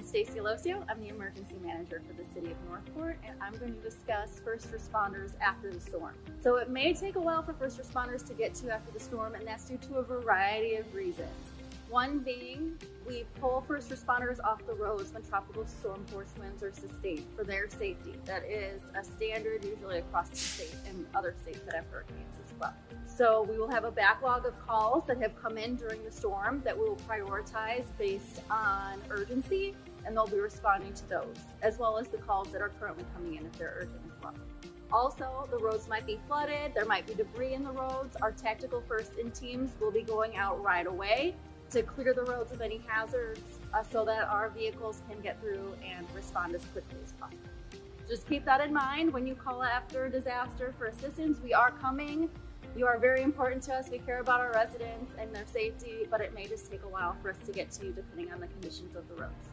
Stacy Alosio. I'm the emergency manager for the city of Northport, and I'm going to discuss first responders after the storm. So it may take a while for first responders to get to after the storm, and that's due to a variety of reasons. One being, we pull first responders off the roads when tropical storm force winds are sustained for their safety. That is a standard usually across the state and other states that have hurricanes as well. So we will have a backlog of calls that have come in during the storm that we will prioritize based on urgency, and they'll be responding to those, as well as the calls that are currently coming in if they're urgent as well. Also, the roads might be flooded, there might be debris in the roads. Our tactical first-in teams will be going out right away to clear the roads of any hazards so that our vehicles can get through and respond as quickly as possible. Just keep that in mind when you call after a disaster for assistance. We are coming. You are very important to us. We care about our residents and their safety, but it may just take a while for us to get to you depending on the conditions of the roads.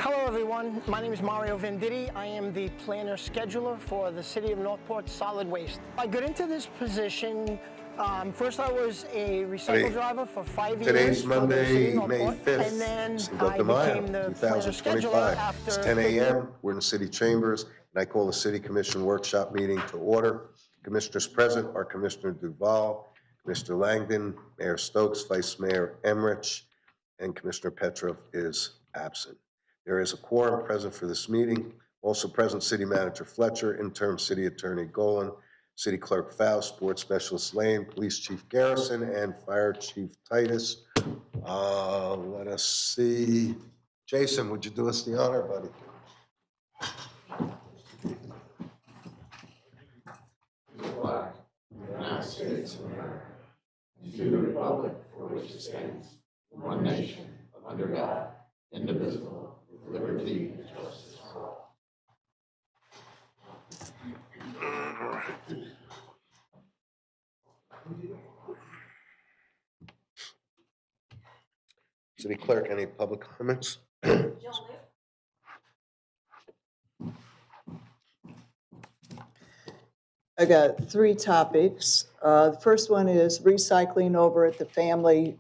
Hello everyone, my name is Mario Venditti. I am the planner scheduler for the City of Northport Solid Waste. I got into this position, first I was a recycle driver for 5 years. Today's for the City Monday, of May Northport, 5th, and then Cinco I de Mayo, became the planner scheduler 2025. after It's 10 a.m. We're in the city chambers, and I call the City Commission workshop meeting to order. Commissioners present are Commissioner Duval, Commissioner Langdon, Mayor Stokes, Vice Mayor Emmerich, and Commissioner Petrov is absent. There is a quorum present for this meeting. Also present, City Manager Fletcher, Interim City Attorney Golan, City Clerk Faust, Sports Specialist Lane, Police Chief Garrison, and Fire Chief Titus. Let us see. Jason, would you do us the honor, buddy? Flag, United States of America, and to the republic for which it stands, one nation, under God, indivisible, with liberty and justice for all. City Clerk, any public comments? I got three topics. The first one is recycling over at the Family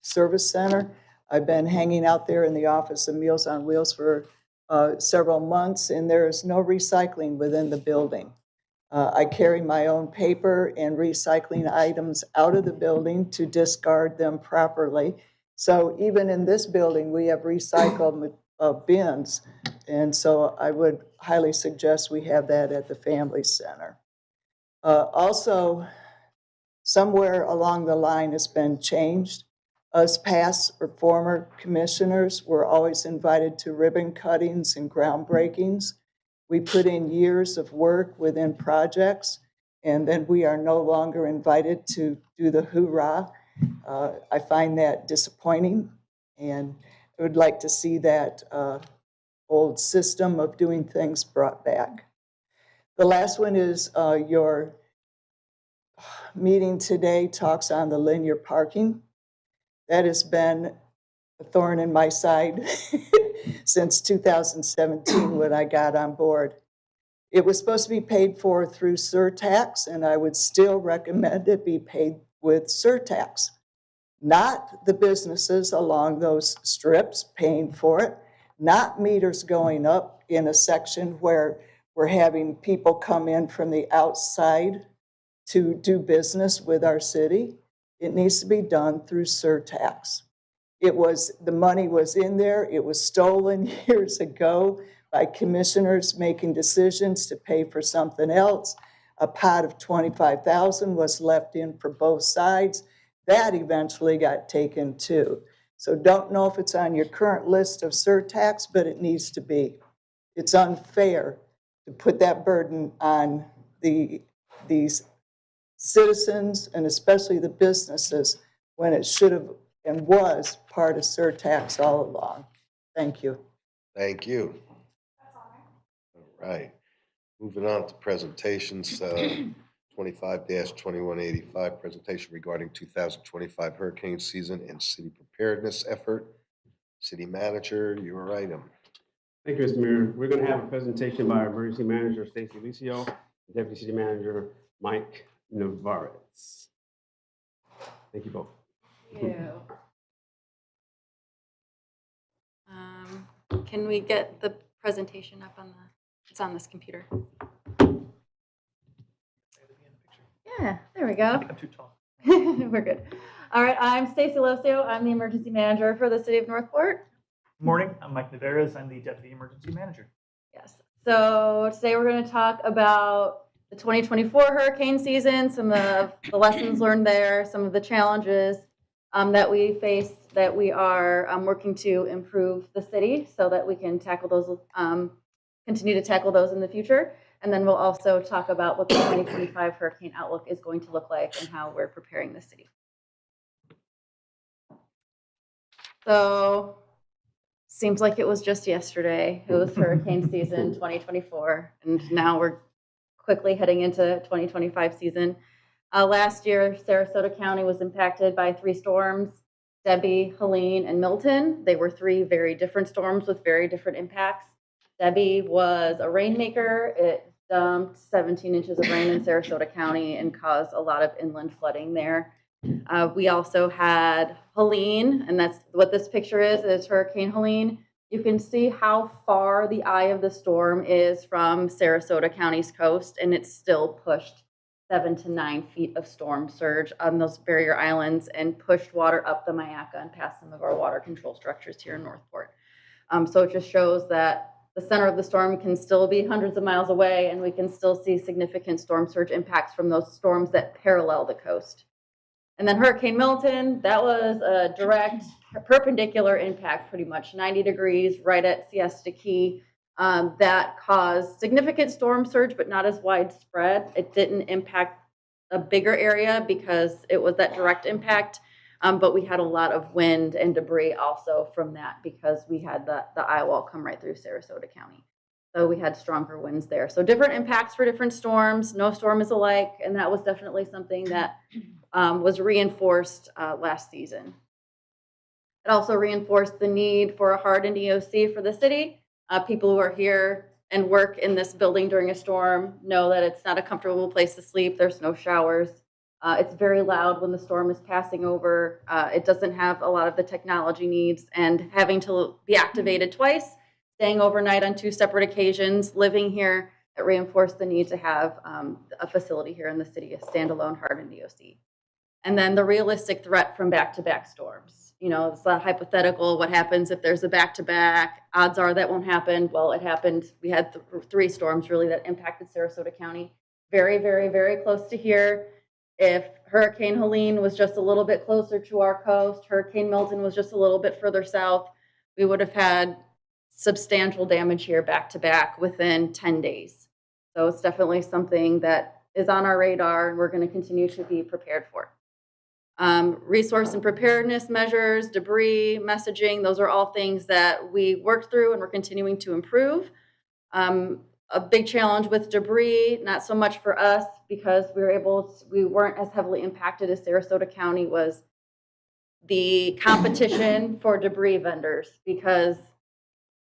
Service Center. I've been hanging out there in the office of Meals on Wheels for several months, and there is no recycling within the building. I carry my own paper and recycling items out of the building to discard them properly. So even in this building, we have recycled bins, and so I would highly suggest we have that at the Family Center. Also, somewhere along the line has been changed. Us past or former commissioners were always invited to ribbon cuttings and groundbreakings. We put in years of work within projects, and then we are no longer invited to do the hoorah. I find that disappointing, and I would like to see that old system of doing things brought back. The last one is your meeting today talks on the linear parking. That has been a thorn in my side since 2017 when I got on board. It was supposed to be paid for through surtax, and I would still recommend it be paid with surtax. Not the businesses along those strips paying for it, not meters going up in a section where we're having people come in from the outside to do business with our city. It needs to be done through surtax. The money was in there. It was stolen years ago by commissioners making decisions to pay for something else. A pot of $25,000 was left in for both sides. That eventually got taken too. So don't know if it's on your current list of surtax, but it needs to be. It's unfair to put that burden on these citizens and especially the businesses when it should have and was part of surtax all along. Thank you. Thank you. All right. Moving on to presentations. 25-2185, presentation regarding 2025 hurricane season and city preparedness effort. City Manager, your item. Thank you, Mr. Mayor. We're going to have a presentation by our Emergency Manager, Stacy Lucio, and Deputy City Manager, Mike Navarez. Thank you both. Can we get the presentation up on it's on this computer? Yeah, there we go. I'm too tall. We're good. All right, I'm Stacy Lucio. I'm the emergency manager for the city of Northport. Morning, I'm Mike Navarez. I'm the Deputy Emergency Manager. Yes. So today we're going to talk about the 2024 hurricane season, some of the lessons learned there, some of the challenges that we faced that we are working to improve the city so that we can tackle those, continue to tackle those in the future. And then we'll also talk about what the 2025 hurricane outlook is going to look like and how we're preparing the city. So seems like it was just yesterday. It was hurricane season 2024, and now we're quickly heading into 2025 season. Last year, Sarasota County was impacted by 3 storms, Debbie, Helene, and Milton. They were 3 very different storms with very different impacts. Debbie was a rainmaker. It dumped 17 inches of rain in Sarasota County and caused a lot of inland flooding there. We also had Helene, and that's what this picture is Hurricane Helene. You can see how far the eye of the storm is from Sarasota County's coast, and it's still pushed 7 to 9 feet of storm surge on those barrier islands and pushed water up the Myakka and past some of our water control structures here in Northport. So it just shows that the center of the storm can still be hundreds of miles away, and we can still see significant storm surge impacts from those storms that parallel the coast. And then Hurricane Milton, that was a direct perpendicular impact, pretty much 90 degrees right at Siesta Key. That caused significant storm surge, but not as widespread. It didn't impact a bigger area because it was that direct impact. But we had a lot of wind and debris also from that because we had the eye wall come right through Sarasota County. So we had stronger winds there. So different impacts for different storms. No storm is alike. And that was definitely something that was reinforced last season. It also reinforced the need for a hardened EOC for the city. People who are here and work in this building during a storm know that it's not a comfortable place to sleep. There's no showers. It's very loud when the storm is passing over. It doesn't have a lot of the technology needs, and having to be activated twice, staying overnight on 2 separate occasions, living here, it reinforced the need to have a facility here in the city, a standalone hardened EOC. And then the realistic threat from back-to-back storms. You know, it's a hypothetical, what happens if there's a back-to-back? Odds are that won't happen. Well, it happened. We had 3 storms really that impacted Sarasota County. Very, very, very close to here. If Hurricane Helene was just a little bit closer to our coast, Hurricane Milton was just a little bit further south, we would have had substantial damage here back to back within 10 days. So it's definitely something that is on our radar and we're going to continue to be prepared for. Resource and preparedness measures, debris, messaging, those are all things that we worked through and we're continuing to improve. A big challenge with debris, not so much for us because we weren't as heavily impacted as Sarasota County, was the competition for debris vendors, because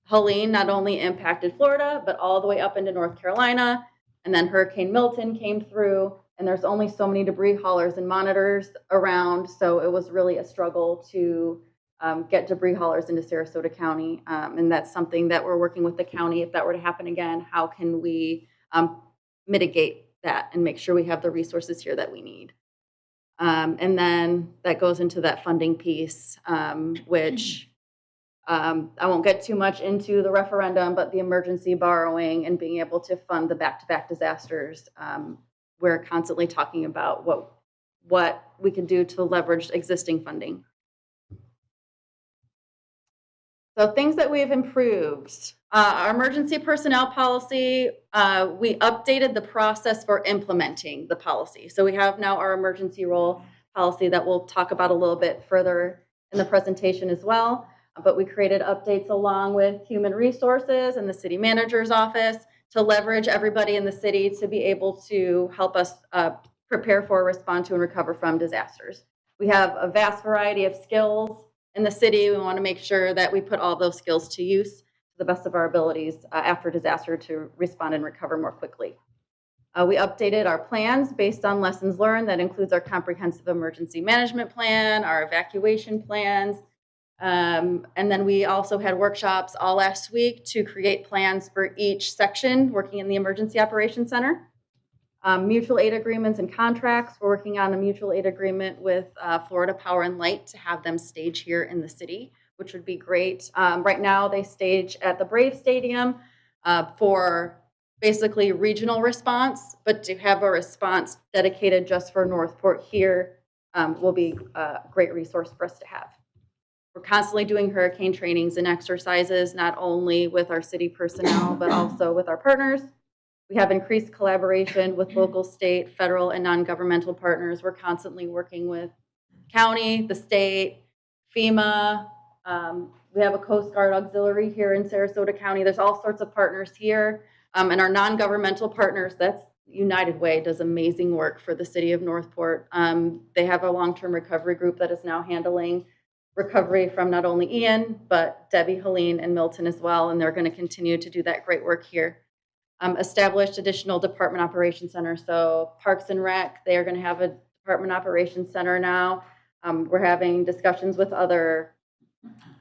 Helene not only impacted Florida, but all the way up into North Carolina. And then Hurricane Milton came through, and there's only so many debris haulers and monitors around. So it was really a struggle to get debris haulers into Sarasota County. And that's something that we're working with the county. If that were to happen again, how can we mitigate that and make sure we have the resources here that we need? And then that goes into that funding piece, which I won't get too much into the referendum, but the emergency borrowing and being able to fund the back-to-back disasters. We're constantly talking about what we can do to leverage existing funding. So things that we have improved. Our emergency personnel policy, we updated the process for implementing the policy. So we have now our emergency role policy that we'll talk about a little bit further in the presentation as well. But we created updates along with human resources and the city manager's office to leverage everybody in the city to be able to help us prepare for, respond to, and recover from disasters. We have a vast variety of skills in the city. We want to make sure that we put all those skills to use to the best of our abilities after disaster to respond and recover more quickly. We updated our plans based on lessons learned. That includes our comprehensive emergency management plan, our evacuation plans, and then we also had workshops all last week to create plans for each section working in the Emergency Operations Center. Mutual aid agreements and contracts. We're working on a mutual aid agreement with Florida Power and Light to have them stage here in the city, which would be great. Right now they stage at the Brave Stadium for basically regional response, but to have a response dedicated just for Northport here will be a great resource for us to have. We're constantly doing hurricane trainings and exercises, not only with our city personnel, but also with our partners. We have increased collaboration with local, state, federal, and non-governmental partners. We're constantly working with county, the state, FEMA. We have a Coast Guard auxiliary here in Sarasota County. There's all sorts of partners here. And our non-governmental partners, that's United Way, does amazing work for the city of Northport. They have a long-term recovery group that is now handling recovery from not only Ian, but Debbie, Helene, and Milton as well. And they're going to continue to do that great work here. Established additional department operations center. So Parks and Rec, they are going to have a department operations center now. We're having discussions with other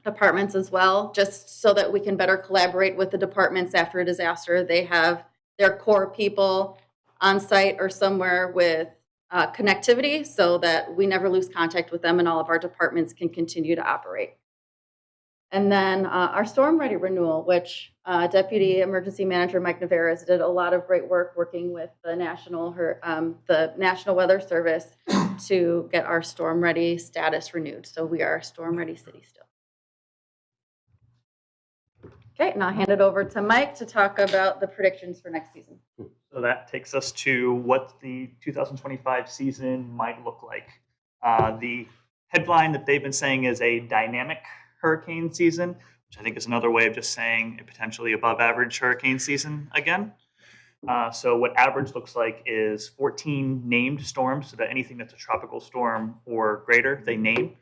departments as well, just so that we can better collaborate with the departments after a disaster. They have their core people on site or somewhere with connectivity so that we never lose contact with them and all of our departments can continue to operate. And then our storm ready renewal, which Deputy Emergency Manager Mike Navarez did a lot of great work working with the National Weather Service to get our storm ready status renewed. So we are a storm ready city still. Okay, and I'll hand it over to Mike to talk about the predictions for next season. So that takes us to what the 2025 season might look like. The headline that they've been saying is a dynamic hurricane season, which I think is another way of just saying a potentially above average hurricane season again. So what average looks like is 14 named storms, so that anything that's a tropical storm or greater, they name.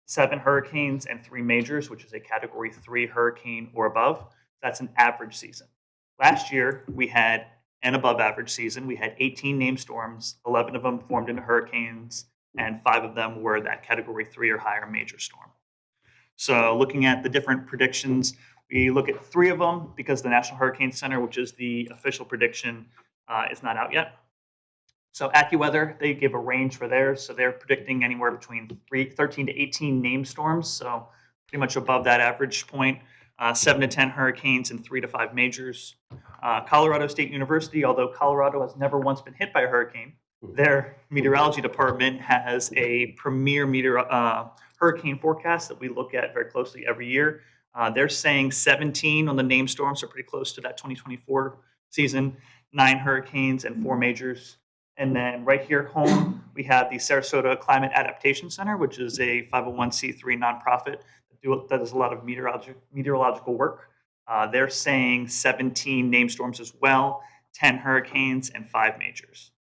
7 hurricanes and 3 majors, which is a category 3 hurricane or above. That's an average season. Last year, we had an above average season. We had 18 named storms, 11 of them formed into hurricanes, and 5 of them were that category 3 or higher major storm. So looking at the different predictions, we look at 3 of them because the National Hurricane Center, which is the official prediction, is not out yet. So AccuWeather, they give a range for theirs. So they're predicting anywhere between 13 to 18 named storms. So pretty much above that average point, 7 to 10 hurricanes and 3 to 5 majors. Colorado State University, although Colorado has never once been hit by a hurricane, their meteorology department has a premier hurricane forecast that we look at very closely every year. They're saying 17 on the named storms, so pretty close to that 2024 season, 9 hurricanes and 4 majors. And then right here at home, we have the Sarasota Climate Adaptation Center, which is a 501c3 nonprofit that does a lot of meteorological work. They're saying 17 named storms as well, 10 hurricanes, and 5 majors.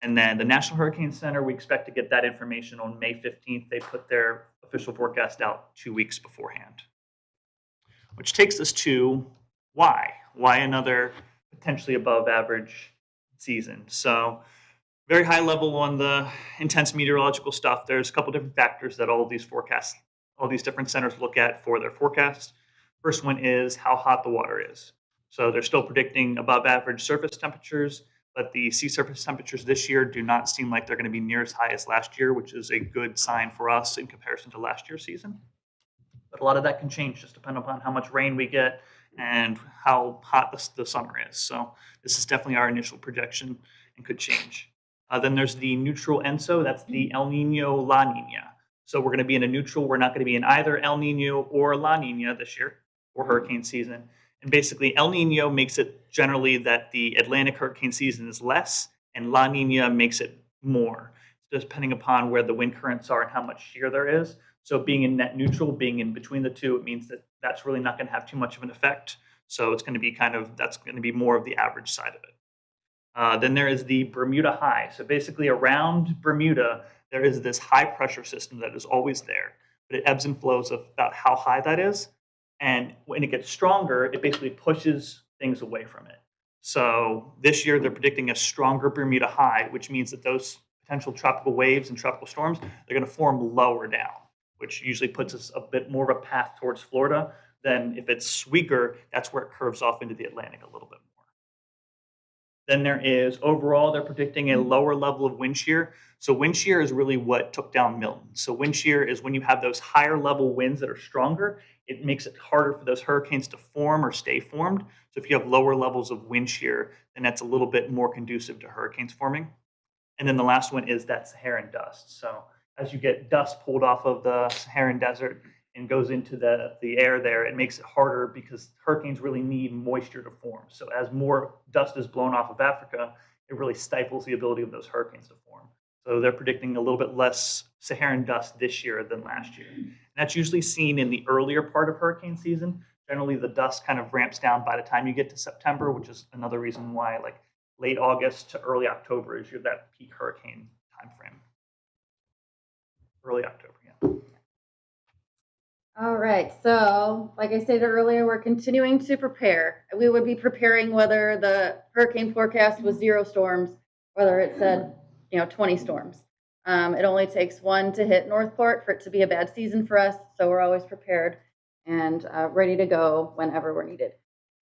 And then the National Hurricane Center, we expect to get that information on May 15th. They put their official forecast out 2 weeks beforehand. Which takes us to why? Why another potentially above average season? So very high level on the intense meteorological stuff. There's a couple different factors that all these different centers look at for their forecast. First one is how hot the water is. So they're still predicting above average surface temperatures, but the sea surface temperatures this year do not seem like they're going to be near as high as last year, which is a good sign for us in comparison to last year's season. But a lot of that can change just depending upon how much rain we get and how hot the summer is. So this is definitely our initial projection and could change. Then there's the neutral ENSO. That's the El Nino, La Nina. So we're going to be in a neutral. We're not going to be in either El Nino or La Nina this year or hurricane season. And basically El Nino makes it generally that the Atlantic hurricane season is less and La Nina makes it more, depending upon where the wind currents are and how much shear there is. So being in net neutral, being in between the two, it means that that's really not going to have too much of an effect. So it's going to be that's going to be more of the average side of it. Then there is the Bermuda High. So basically around Bermuda, there is this high pressure system that is always there, but it ebbs and flows about how high that is. And when it gets stronger, it basically pushes things away from it. So this year they're predicting a stronger Bermuda High, which means that those potential tropical waves and tropical storms, they're going to form lower down, which usually puts us a bit more of a path towards Florida. Then if it's weaker, that's where it curves off into the Atlantic a little bit more. Then there is, overall, they're predicting a lower level of wind shear. So wind shear is really what took down Milton. So wind shear is when you have those higher level winds that are stronger, it makes it harder for those hurricanes to form or stay formed. So if you have lower levels of wind shear, then that's a little bit more conducive to hurricanes forming. And then the last one is that Saharan dust. So as you get dust pulled off of the Saharan desert and goes into the air there, it makes it harder because hurricanes really need moisture to form. So as more dust is blown off of Africa, it really stifles the ability of those hurricanes to form. So they're predicting a little bit less Saharan dust this year than last year. And that's usually seen in the earlier part of hurricane season. Generally, the dust kind of ramps down by the time you get to September, which is another reason why like late August to early October is that peak hurricane time frame. Early October, yeah. All right, so like I stated earlier, we're continuing to prepare. We would be preparing whether the hurricane forecast was 0 storms, whether it said 20 storms. It only takes one to hit Northport for it to be a bad season for us, so we're always prepared and ready to go whenever we're needed.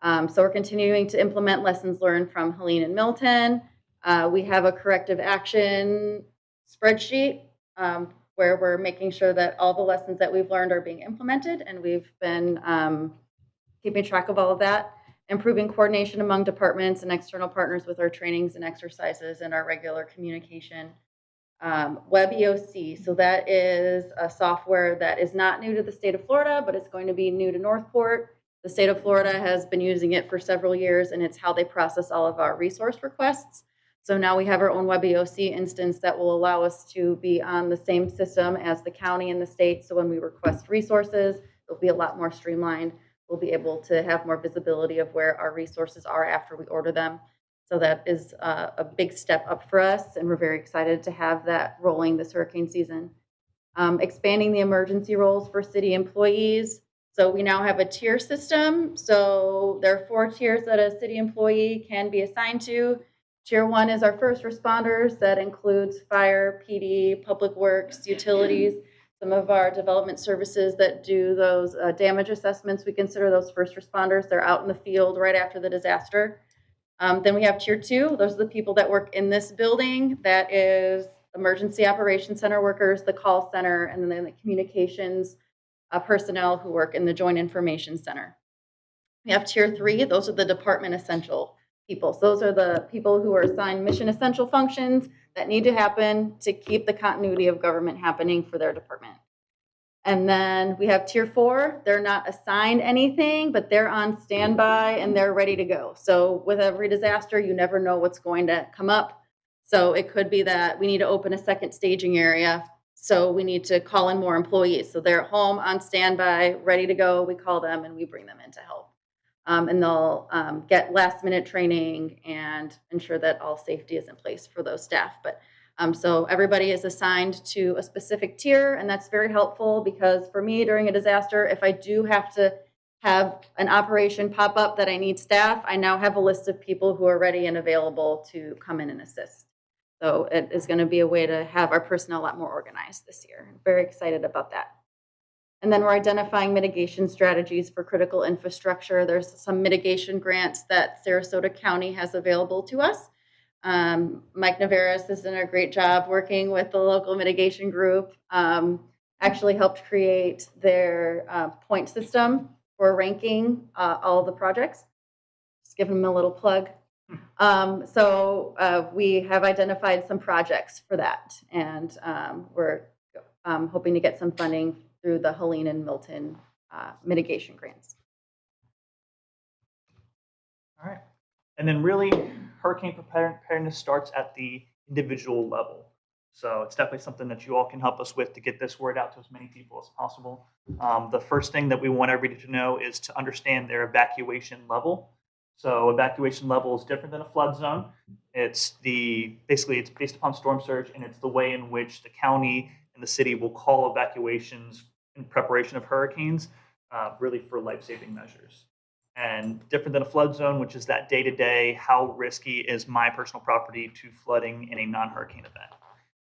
So we're continuing to implement lessons learned from Helene and Milton. We have a corrective action spreadsheet where we're making sure that all the lessons that we've learned are being implemented, and we've been keeping track of all of that, improving coordination among departments and external partners with our trainings and exercises and our regular communication. WebEOC, so that is a software that is not new to the state of Florida, but it's going to be new to Northport. The state of Florida has been using it for several years, and it's how they process all of our resource requests. So now we have our own WebEOC instance that will allow us to be on the same system as the county and the state. So when we request resources, it'll be a lot more streamlined. We'll be able to have more visibility of where our resources are after we order them. So that is a big step up for us, and we're very excited to have that rolling this hurricane season. Expanding the emergency roles for city employees. So we now have a tier system. So there are 4 tiers that a city employee can be assigned to. Tier 1 is our first responders. That includes fire, PD, public works, utilities. Some of our development services that do those damage assessments, we consider those first responders. They're out in the field right after the disaster. Then we have Tier 2. Those are the people that work in this building. That is emergency operations center workers, the call center, and then the communications personnel who work in the joint information center. We have Tier 3. Those are the department essential people. So those are the people who are assigned mission essential functions that need to happen to keep the continuity of government happening for their department. And then we have Tier 4. They're not assigned anything, but they're on standby and they're ready to go. So with every disaster, you never know what's going to come up. So it could be that we need to open a second staging area. So we need to call in more employees. So they're at home on standby, ready to go. We call them and we bring them in to help. And they'll get last minute training and ensure that all safety is in place for those staff. But so everybody is assigned to a specific tier, and that's very helpful because for me during a disaster, if I do have to have an operation pop up that I need staff, I now have a list of people who are ready and available to come in and assist. So it is going to be a way to have our personnel a lot more organized this year. I'm very excited about that. And then we're identifying mitigation strategies for critical infrastructure. There's some mitigation grants that Sarasota County has available to us. Mike Navarez has done a great job working with the local mitigation group, actually helped create their point system for ranking all of the projects. Just giving them a little plug. So we have identified some projects for that, and we're hoping to get some funding through the Helene and Milton mitigation grants. All right. And then really, hurricane preparedness starts at the individual level. So it's definitely something that you all can help us with to get this word out to as many people as possible. The first thing that we want everybody to know is to understand their evacuation level. So evacuation level is different than a flood zone. Basically it's based upon storm surge, and it's the way in which the county and the city will call evacuations in preparation of hurricanes, really for life-saving measures. And different than a flood zone, which is that day-to-day, how risky is my personal property to flooding in a non-hurricane event.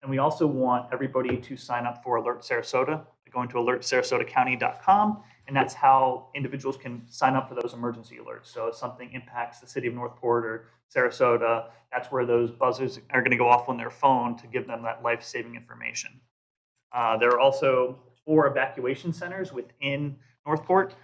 And we also want everybody to sign up for Alert Sarasota by going to alertsarasotacounty.com, and that's how individuals can sign up for those emergency alerts. So if something impacts the city of Northport or Sarasota, that's where those buzzers are going to go off on their phone to give them that life-saving information. There are also 4 evacuation centers within Northport.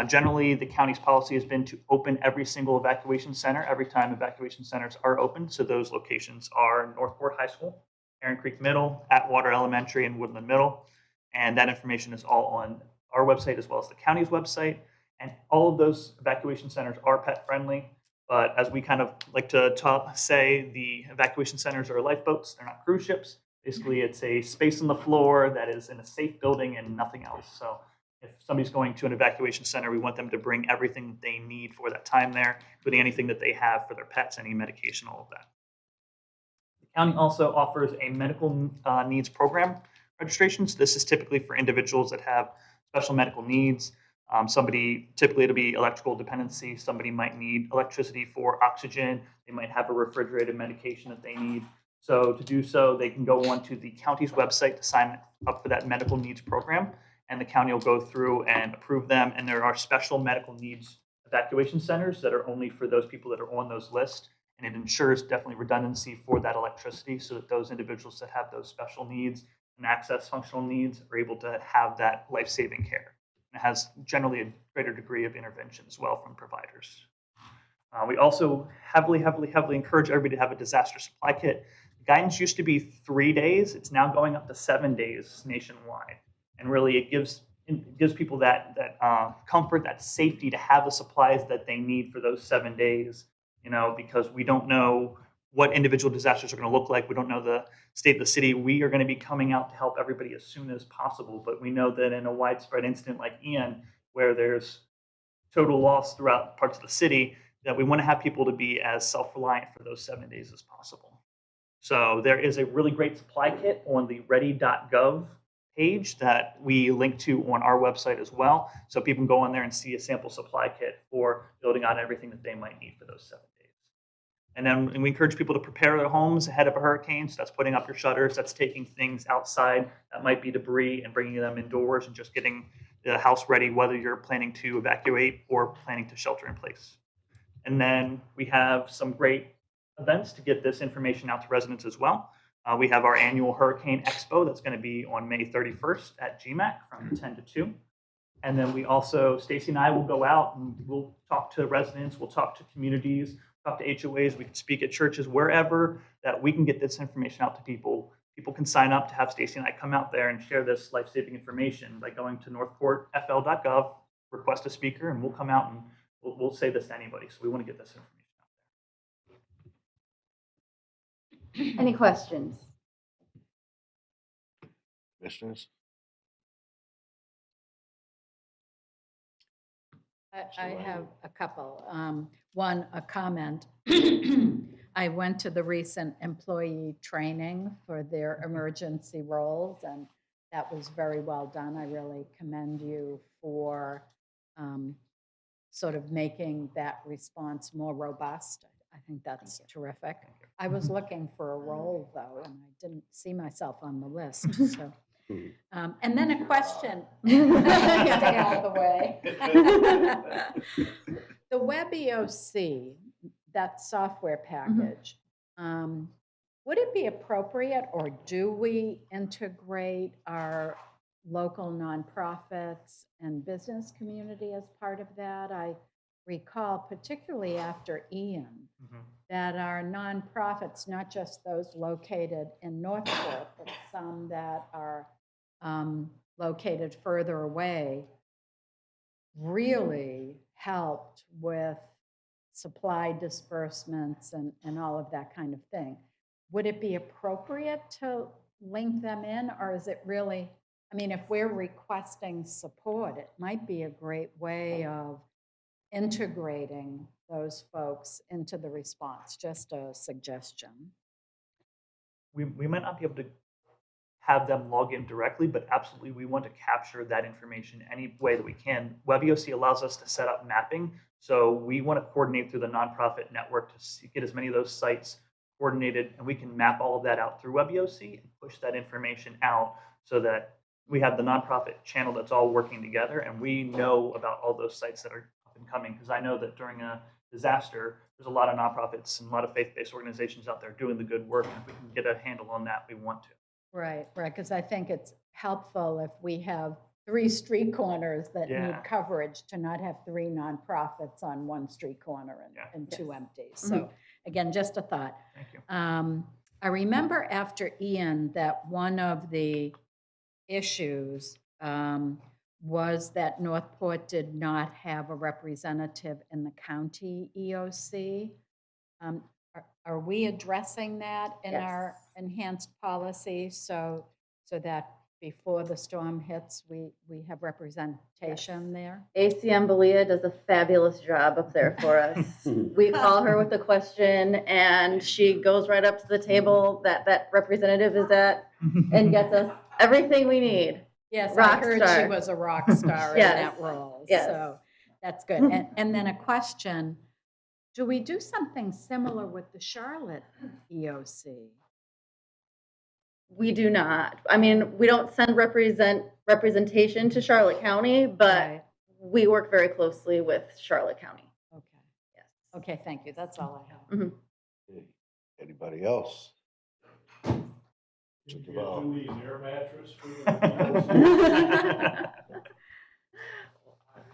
Generally, the county's policy has been to open every single evacuation center every time evacuation centers are open. So those locations are Northport High School, Heron Creek Middle, Atwater Elementary, and Woodland Middle. And that information is all on our website as well as the county's website. And all of those evacuation centers are pet friendly. But as we kind of like to say, the evacuation centers are lifeboats. They're not cruise ships. Basically, it's a space on the floor that is in a safe building and nothing else. So if somebody's going to an evacuation center, we want them to bring everything that they need for that time there, including anything that they have for their pets, any medication, all of that. The county also offers a medical needs program registrations. This is typically for individuals that have special medical needs. Typically it'll be electrical dependency. Somebody might need electricity for oxygen. They might have a refrigerated medication that they need. So to do so, they can go onto the county's website to sign up for that medical needs program, and the county will go through and approve them. And there are special medical needs evacuation centers that are only for those people that are on those lists. And it ensures definitely redundancy for that electricity so that those individuals that have those special needs and access functional needs are able to have that life-saving care. And it has generally a greater degree of intervention as well from providers. We also heavily encourage everybody to have a disaster supply kit. The guidance used to be 3 days. It's now going up to 7 days nationwide. And really it gives people that comfort, that safety to have the supplies that they need for those 7 days, because we don't know what individual disasters are going to look like. We don't know the state of the city. We are going to be coming out to help everybody as soon as possible. But we know that in a widespread incident like Ian, where there's total loss throughout parts of the city, that we want to have people to be as self-reliant for those 7 days as possible. So there is a really great supply kit on the ready.gov page that we link to on our website as well. So people can go on there and see a sample supply kit for building out everything that they might need for those 7 days. And we encourage people to prepare their homes ahead of a hurricane. So that's putting up your shutters, that's taking things outside that might be debris and bringing them indoors and just getting the house ready, whether you're planning to evacuate or planning to shelter in place. And then we have some great events to get this information out to residents as well. We have our annual Hurricane Expo that's going to be on May 31st at GMAC from 10 to 2. And then we also, Stacy and I will go out and we'll talk to residents, we'll talk to communities, talk to HOAs, we can speak at churches, wherever that we can get this information out to people. People can sign up to have Stacy and I come out there and share this life-saving information by going to northportfl.gov, request a speaker, and we'll come out and we'll say this to anybody. So we want to get this information out there. Any questions? Commissioners? I have a couple. One, a comment. I went to the recent employee training for their emergency roles, and that was very well done. I really commend you for sort of making that response more robust. I think that's terrific. I was looking for a role, though, and I didn't see myself on the list, so. And then a question. Stay out of the way. The WebEOC, that software package, would it be appropriate, or do we integrate our local nonprofits and business community as part of that? I recall, particularly after Ian, that our nonprofits, not just those located in Northport, but some that are located further away, really helped with supply disbursements and all of that kind of thing. Would it be appropriate to link them in, or is it really, I mean, if we're requesting support, it might be a great way of integrating those folks into the response, just a suggestion. We might not be able to have them log in directly, but absolutely we want to capture that information any way that we can. WebEOC allows us to set up mapping, so we want to coordinate through the nonprofit network to get as many of those sites coordinated, and we can map all of that out through WebEOC and push that information out so that we have the nonprofit channel that's all working together, and we know about all those sites that are up and coming. Because I know that during a disaster, there's a lot of nonprofits and a lot of faith-based organizations out there doing the good work, and if we can get a handle on that, we want to. Right, because I think it's helpful if we have 3 street corners that need Yeah. coverage to not have 3 nonprofits on 1 street corner and 2 Yes. empties. So again, just a thought. Thank you. I remember after Ian that one of the issues was that Northport did not have a representative in the county EOC. Are we addressing that in our enhanced policy so that before the storm hits, we have representation there? ACM Belia does a fabulous job up there for us. We call her with a question and she goes right up to the table that representative is at and gets us everything we need. Yes, I Rock heard she star. was a rock star in Yes, that role. yes. So that's good. And then a question, do we do something similar with the Charlotte EOC? We do not. I mean, we don't send representation to Charlotte County, but Right. we work very closely with Charlotte County. Okay. Yes. Okay, thank you. That's all I have. Anybody else? Mr. Duval. Julie's air mattress for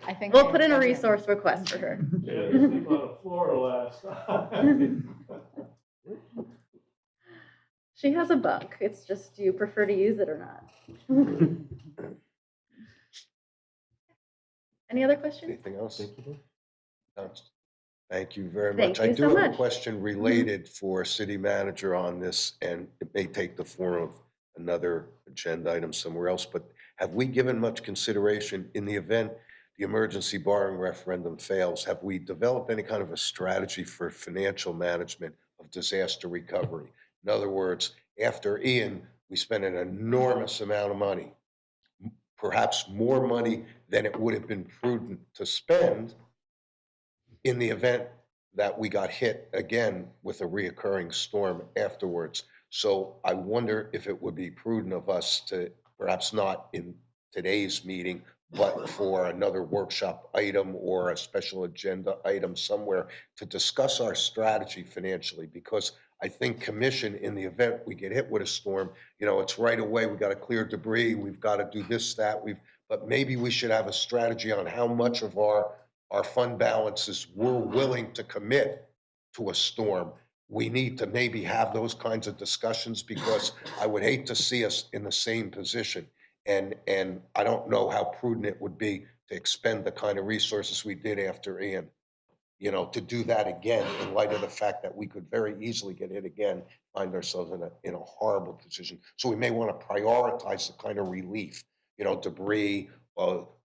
I think We'll they put in a have that. resource request for her. Yeah, they sleep on the floor last time. She has a bunk. It's just, do you prefer to use it or not? Any other questions? Anything else? No. Thank you very Thank much. I you do so have a much. question related for city manager on this, and it may take the form of another agenda item somewhere else, but have we given much consideration in the event the emergency borrowing referendum fails? Have we developed any kind of a strategy for financial management of disaster recovery? In other words, after Ian, we spent an enormous amount of money, perhaps more money than it would have been prudent to spend in the event that we got hit again with a reoccurring storm afterwards. So I wonder if it would be prudent of us to, perhaps not in today's meeting, but for another workshop item or a special agenda item somewhere to discuss our strategy financially, because I think commission, in the event we get hit with a storm, it's right away, we got to clear debris, we've got to do this, that, but maybe we should have a strategy on how much of our fund balances we're willing to commit to a storm. We need to maybe have those kinds of discussions, because I would hate to see us in the same position. And I don't know how prudent it would be to expend the kind of resources we did after Ian, to do that again, in light of the fact that we could very easily get hit again, find ourselves in a horrible position. So we may want to prioritize the kind of relief, debris,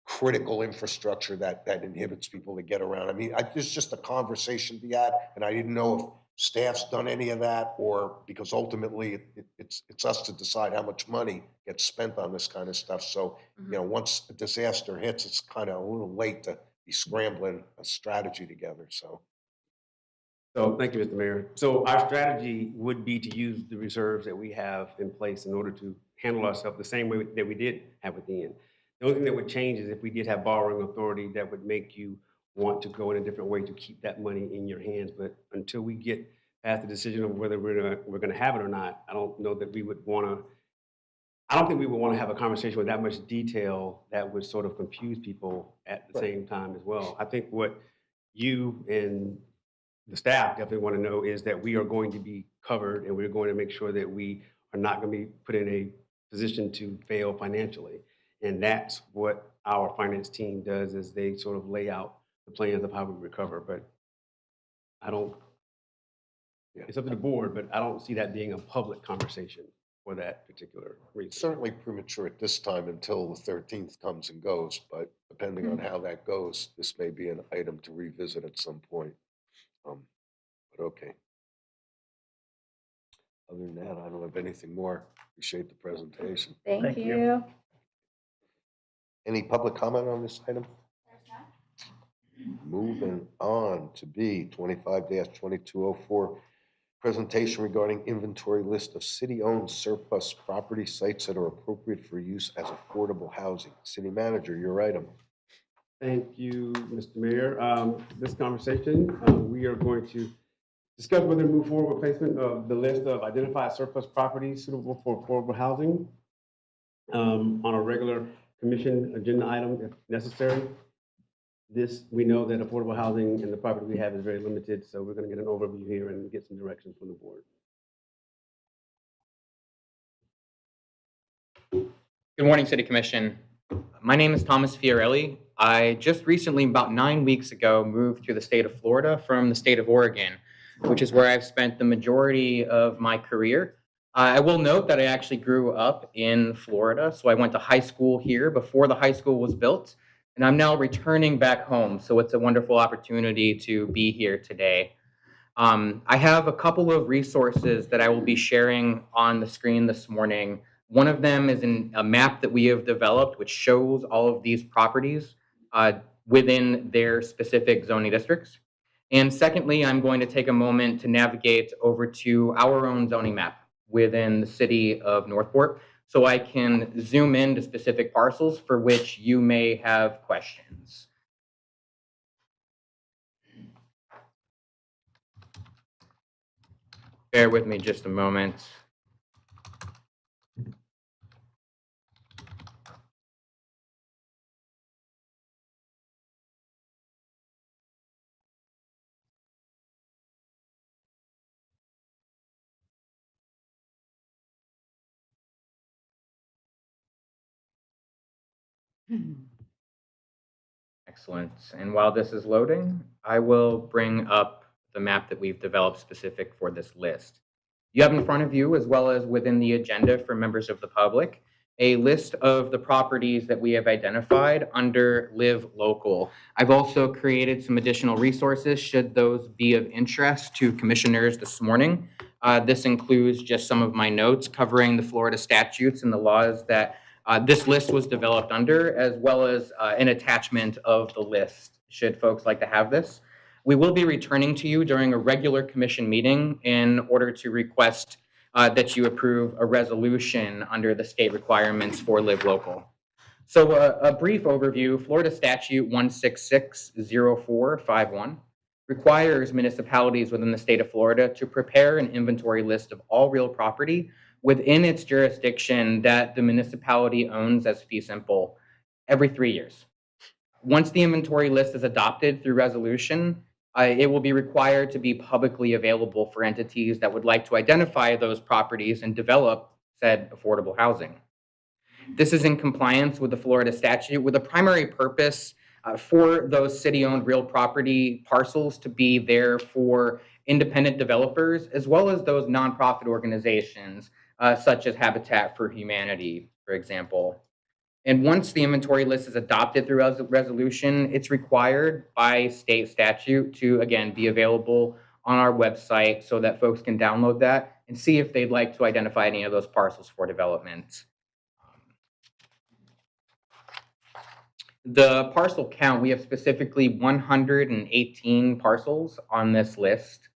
critical infrastructure that inhibits people to get around. I mean, there's just a conversation to be had, and I didn't know if staff's done any of that, or because ultimately it's us to decide how much money gets spent on this kind of stuff. So, once a disaster hits, it's kind of a little late to be scrambling a strategy together. So Thank you, Mr. Mayor. So our strategy would be to use the reserves that we have in place in order to handle ourselves the same way that we did have with Ian. The only thing that would change is if we did have borrowing authority, that would make you want to go in a different way to keep that money in your hands. But until we get past the decision of whether we're going to have it or not, I don't know that we would want to. I don't think we would want to have a conversation with that much detail that would sort of confuse people at the same time as well. I think what you and the staff definitely want to know is that we are going to be covered, and we're going to make sure that we are not going to be put in a position to fail financially. And that's what our finance team does, is they sort of lay out the plans of how we recover. But it's up to the board, but I don't see that being a public conversation. for that particular reason. Certainly premature at this time until the 13th comes and goes, but depending on how that goes, this may be an item to revisit at some point. But okay. Other than that, I don't have anything more. Appreciate the presentation. Thank Thank you. you. Any public comment on this item? Moving on to B 25-2204, presentation regarding inventory list of city-owned surplus property sites that are appropriate for use as affordable housing. City manager, your item. Thank you, Mr. Mayor. This conversation, we are going to discuss whether to move forward with placement of the list of identified surplus properties suitable for affordable housing on a regular commission agenda item if necessary. We know that affordable housing and the property we have is very limited, so we're going to get an overview here and get some direction from the board. Good morning, City Commission. My name is Thomas Fiorelli. I just recently, about 9 weeks ago, moved to the state of Florida from the state of Oregon, which is where I've spent the majority of my career. I will note that I actually grew up in Florida, so I went to high school here before the high school was built, and I'm now returning back home, so it's a wonderful opportunity to be here today. I have a couple of resources that I will be sharing on the screen this morning. One of them is a map that we have developed, which shows all of these properties within their specific zoning districts. And secondly, I'm going to take a moment to navigate over to our own zoning map within the city of Northport, so I can zoom into specific parcels for which you may have questions. Bear with me just a moment. Excellent. And while this is loading, I will bring up the map that we've developed specific for this list. You have in front of you, as well as within the agenda for members of the public, a list of the properties that we have identified under Live Local. I've also created some additional resources should those be of interest to commissioners this morning. This includes just some of my notes covering the Florida statutes and the laws that this list was developed under, as well as an attachment of the list, should folks like to have this. We will be returning to you during a regular commission meeting in order to request that you approve a resolution under the state requirements for Live Local. So a brief overview, Florida Statute 1660451 requires municipalities within the state of Florida to prepare an inventory list of all real property within its jurisdiction that the municipality owns as fee simple every 3 years. Once the inventory list is adopted through resolution, it will be required to be publicly available for entities that would like to identify those properties and develop said affordable housing. This is in compliance with the Florida statute with a primary purpose for those city-owned real property parcels to be there for independent developers, as well as those nonprofit organizations such as Habitat for Humanity, for example. And once the inventory list is adopted through resolution, it's required by state statute to, again, be available on our website so that folks can download that and see if they'd like to identify any of those parcels for development. The parcel count, we have specifically 118 parcels on this list.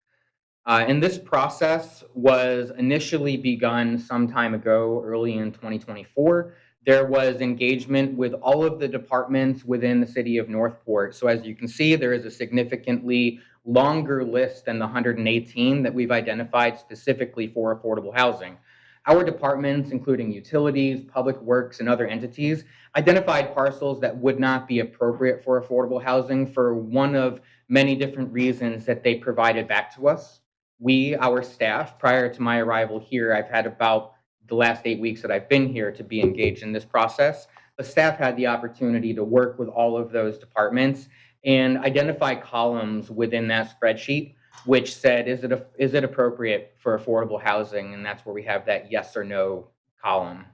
And this process was initially begun some time ago, early in 2024. There was engagement with all of the departments within the city of Northport. So as you can see, there is a significantly longer list than the 118 that we've identified specifically for affordable housing. Our departments, including utilities, public works, and other entities, identified parcels that would not be appropriate for affordable housing for one of many different reasons that they provided back to us. We, our staff, prior to my arrival here, I've had about the last 8 weeks that I've been here to be engaged in this process. The staff had the opportunity to work with all of those departments and identify columns within that spreadsheet which said, is it appropriate for affordable housing? And that's where we have that yes or no column.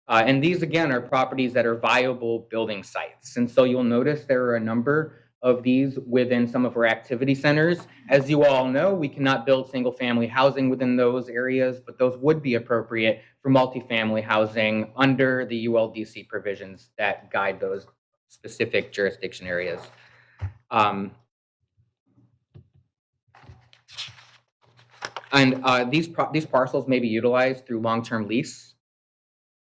And these, again, are properties that are viable building sites. And so you'll notice there are a number of these within some of our activity centers. As you all know, we cannot build single-family housing within those areas, but those would be appropriate for multifamily housing under the ULDC provisions that guide those specific jurisdiction areas. These parcels may be utilized through long-term lease,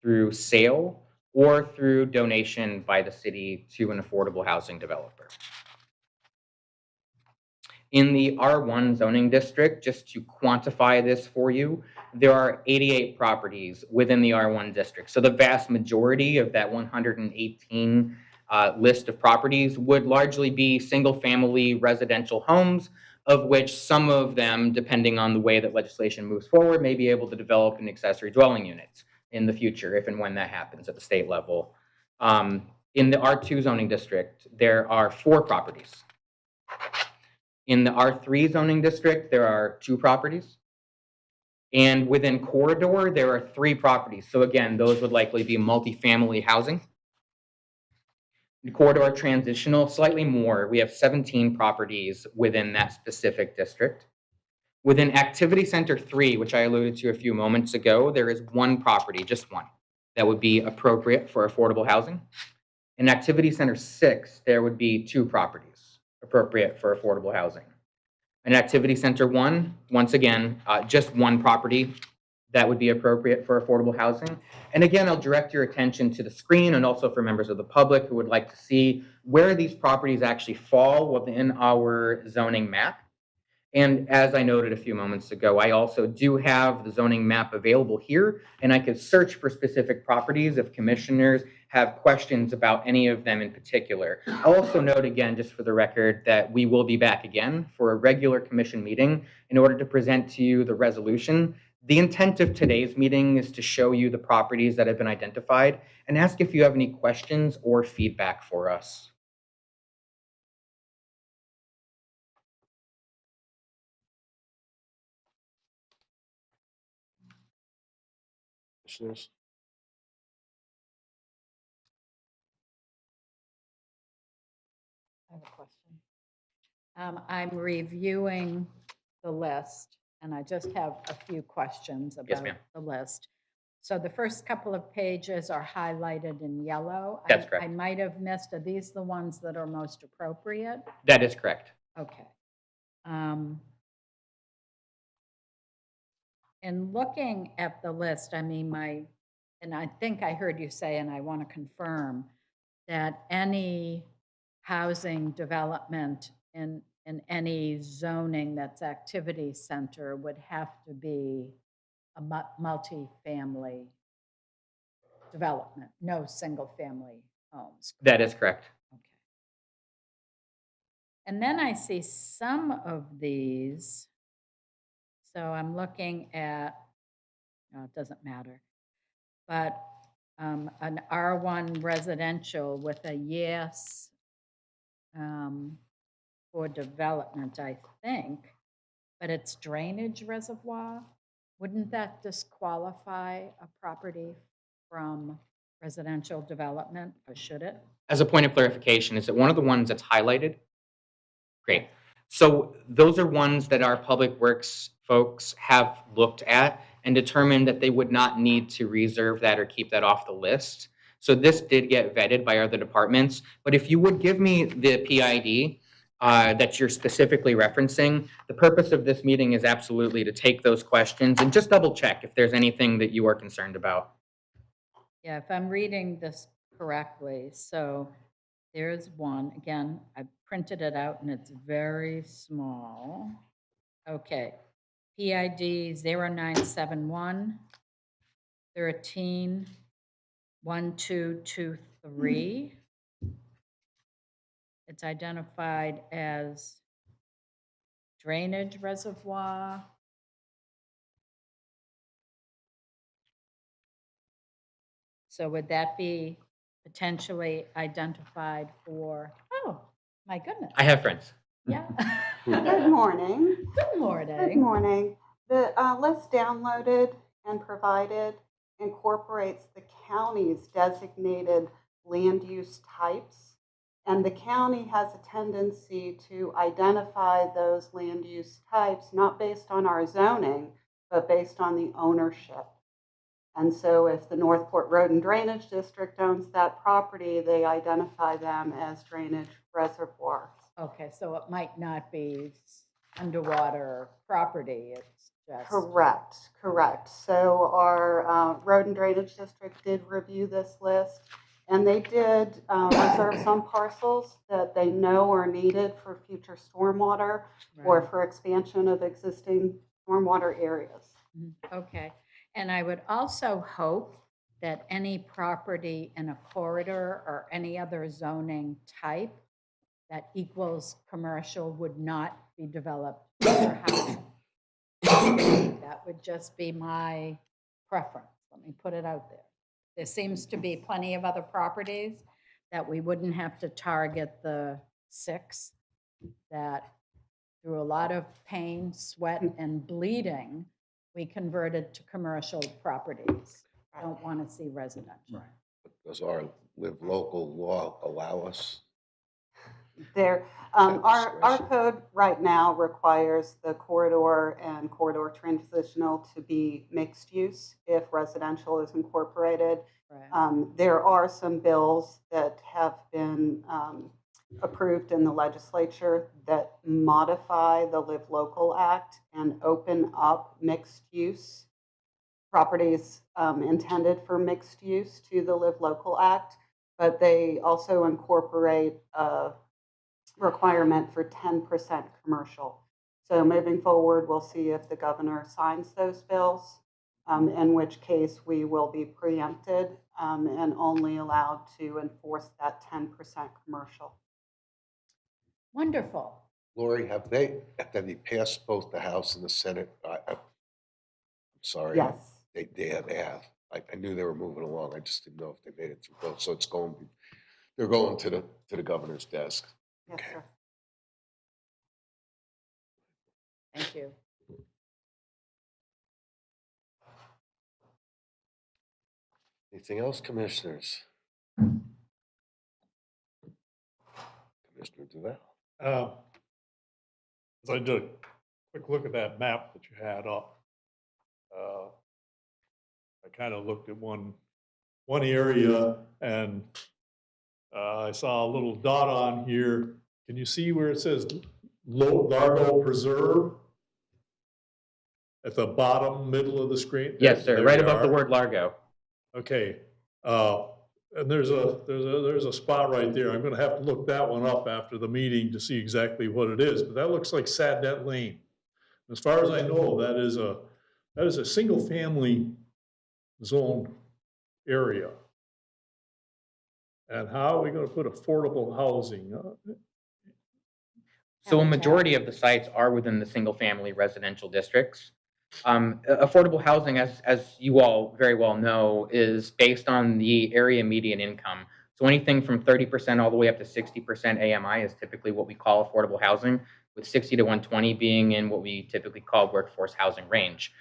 through sale, or through donation by the city to an affordable housing developer. In the R1 zoning district, just to quantify this for you, there are 88 properties within the R1 district. So the vast majority of that 118 list of properties would largely be single-family residential homes, of which some of them, depending on the way that legislation moves forward, may be able to develop an accessory dwelling unit in the future, if and when that happens at the state level. In the R2 zoning district, there are 4 properties. In the R3 zoning district, there are 2 properties. And within Corridor, there are 3 properties. So again, those would likely be multifamily housing. In Corridor Transitional, slightly more. We have 17 properties within that specific district. Within Activity Center 3, which I alluded to a few moments ago, there is 1 property, just 1, that would be appropriate for affordable housing. In Activity Center 6, there would be 2 properties appropriate for affordable housing. In Activity Center 1, once again, just 1 property that would be appropriate for affordable housing. And again, I'll direct your attention to the screen and also for members of the public who would like to see where these properties actually fall within our zoning map. And as I noted a few moments ago, I also do have the zoning map available here, and I could search for specific properties if commissioners have questions about any of them in particular. I'll also note again, just for the record, that we will be back again for a regular commission meeting in order to present to you the resolution. The intent of today's meeting is to show you the properties that have been identified and ask if you have any questions or feedback for us. Commissioners. I have a question. I'm reviewing the list, and I just have a few questions Yes, about ma'am. the list. So the first couple of pages are highlighted in yellow. That's correct. I might have missed, are these the ones that are most appropriate? That is correct. Okay. In looking at the list, I mean, and I think I heard you say, and I want to confirm, that any housing development in any zoning that's activity center would have to be a multi-family development, no single-family homes. That is correct. Okay. And then I see some of these, so I'm looking at, no, it doesn't matter, but an R1 residential with a yes for development, I think, but it's drainage reservoir. Wouldn't that disqualify a property from residential development, or should it? As a point of clarification, is it one of the ones that's highlighted? Great. So those are ones that our public works folks have looked at and determined that they would not need to reserve that or keep that off the list. So this did get vetted by other departments, but if you would give me the PID that you're specifically referencing, the purpose of this meeting is absolutely to take those questions and just double check if there's anything that you are concerned about. Yeah, if I'm reading this correctly, so there's one, again, I printed it out and it's very small. Okay, PID 0971 13 1223. It's identified as drainage reservoir. So would that be potentially identified for, oh, my goodness. I have friends. Yeah. Good morning. Good Good morning. morning. The list downloaded and provided incorporates the county's designated land use types. And the county has a tendency to identify those land use types not based on our zoning, but based on the ownership. And so if the Northport Road and Drainage District owns that property, they identify them as drainage reservoirs. Okay, so it might not be underwater property, it's just. Correct. So our Road and Drainage District did review this list, and they did reserve some parcels that they know are needed for future stormwater or Right. for expansion of existing stormwater areas. Okay, and I would also hope that any property in a corridor or any other zoning type that equals commercial would not be developed for housing. That would just be my preference. Let me put it out there. There seems to be plenty of other properties that we wouldn't have to target the 6 that through a lot of pain, sweat, and bleeding, we converted to commercial properties. Don't want to see residential. Does our live local law allow us? There, our code right now requires the corridor and corridor transitional to be mixed use if residential is incorporated. Right. There are some bills that have been approved in the legislature that modify the Live Local Act and open up mixed use properties intended for mixed use to the Live Local Act, but they also incorporate a requirement for 10% commercial. So moving forward, we'll see if the governor signs those bills, in which case we will be preempted and only allowed to enforce that 10% commercial. Wonderful. Lori, have they passed both the House and the Senate? I'm sorry. Yes. They have. I knew they were moving along. I just didn't know if they made it through both. So they're going to the governor's desk. Yes, Okay. sir. Thank you. Anything else, commissioners? Commissioner Duval. As I did a quick look at that map that you had up, I kind of looked at one area and I saw a little dot on here. Can you see where it says Largo Preserve? At the bottom middle of the screen? Yes, sir, There right we above the are. word Largo. Okay, and there's a spot right there. I'm gonna have to look that one up after the meeting to see exactly what it is, but that looks like Sadnet Lane. As far as I know, that is a single-family zone area. And how are we gonna put affordable housing? So a majority of the sites are within the single-family residential districts. Affordable housing, as you all very well know, is based on the area median income. So anything from 30% all the way up to 60% AMI is typically what we call affordable housing, with 60 to 120 being in what we typically call workforce housing range.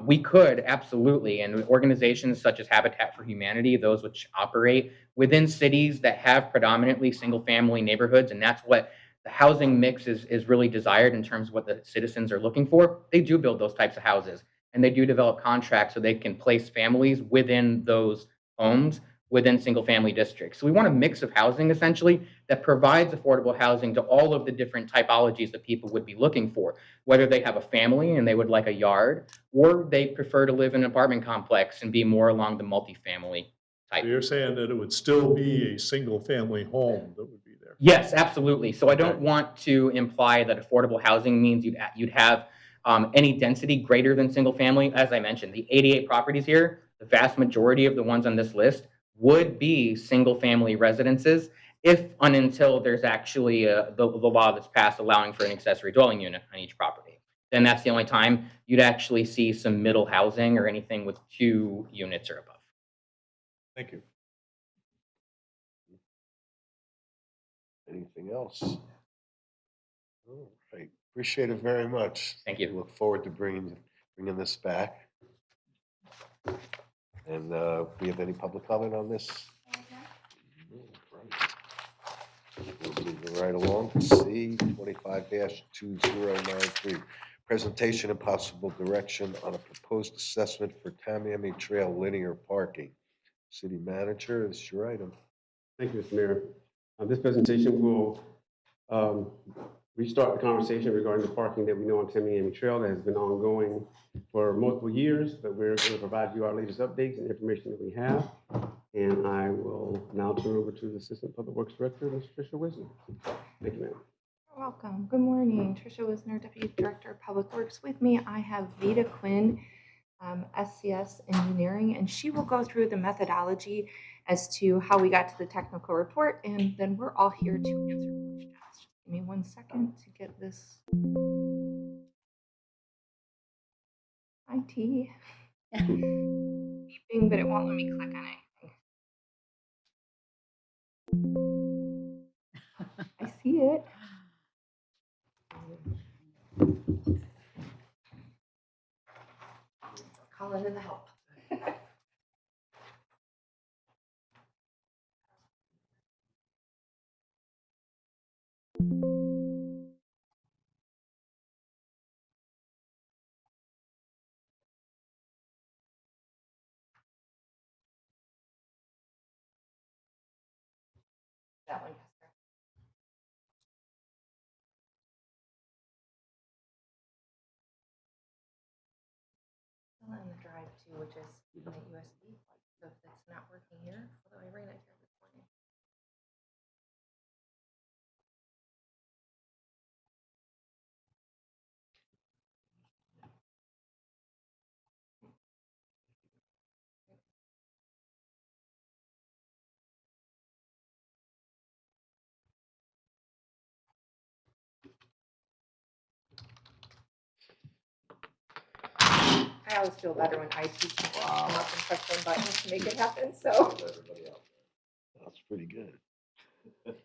We could absolutely, and organizations such as Habitat for Humanity, those which operate within cities that have predominantly single-family neighborhoods, and that's what the housing mix is really desired in terms of what the citizens are looking for. They do build those types of houses, and they do develop contracts so they can place families within those homes within single-family districts. So we want a mix of housing, essentially, that provides affordable housing to all of the different typologies that people would be looking for, whether they have a family and they would like a yard, or they prefer to live in an apartment complex and be more along the multifamily type. So you're saying that it would still be a single-family home that would be there? Yes, absolutely. So I don't want to imply that affordable housing means you'd have any density greater than single family. As I mentioned, the 88 properties here, the vast majority of the ones on this list would be single family residences if and until there's actually the law that's passed allowing for an accessory dwelling unit on each property. Then that's the only time you'd actually see some middle housing or anything with 2 units or above. Thank you. Anything else? All All right, appreciate it very much. Thank you. Look forward to bringing this back. And we have any public comment on this? All right. We'll move right along. C 25-2093. Presentation and possible direction on a proposed assessment for Tamiami Trail linear parking. City manager, it's your item. Thank you, Mr. Mayor. This presentation will restart the conversation regarding the parking that we know on Tamiami Trail that has been ongoing for multiple years, but we're going to provide you our latest updates and information that we have. And I will now turn over to the Assistant Public Works Director, Ms. Tricia Wisner. Thank you, ma'am. You're welcome. Good morning. Tricia Wisner, Deputy Director of Public Works. With me, I have Vita Quinn, SCS Engineering, and she will go through the methodology as to how we got to the technical report, and then we're all here to answer questions. Just give me 1 second to get this IT beeping, but it won't let me click on anything. I see it. Call in the help. That one. Still on the drive too, which is my USB. So if it's not working here, although I ran it here this morning. I always feel better when IT can come up and press one button to make it happen, so. That's pretty good. Want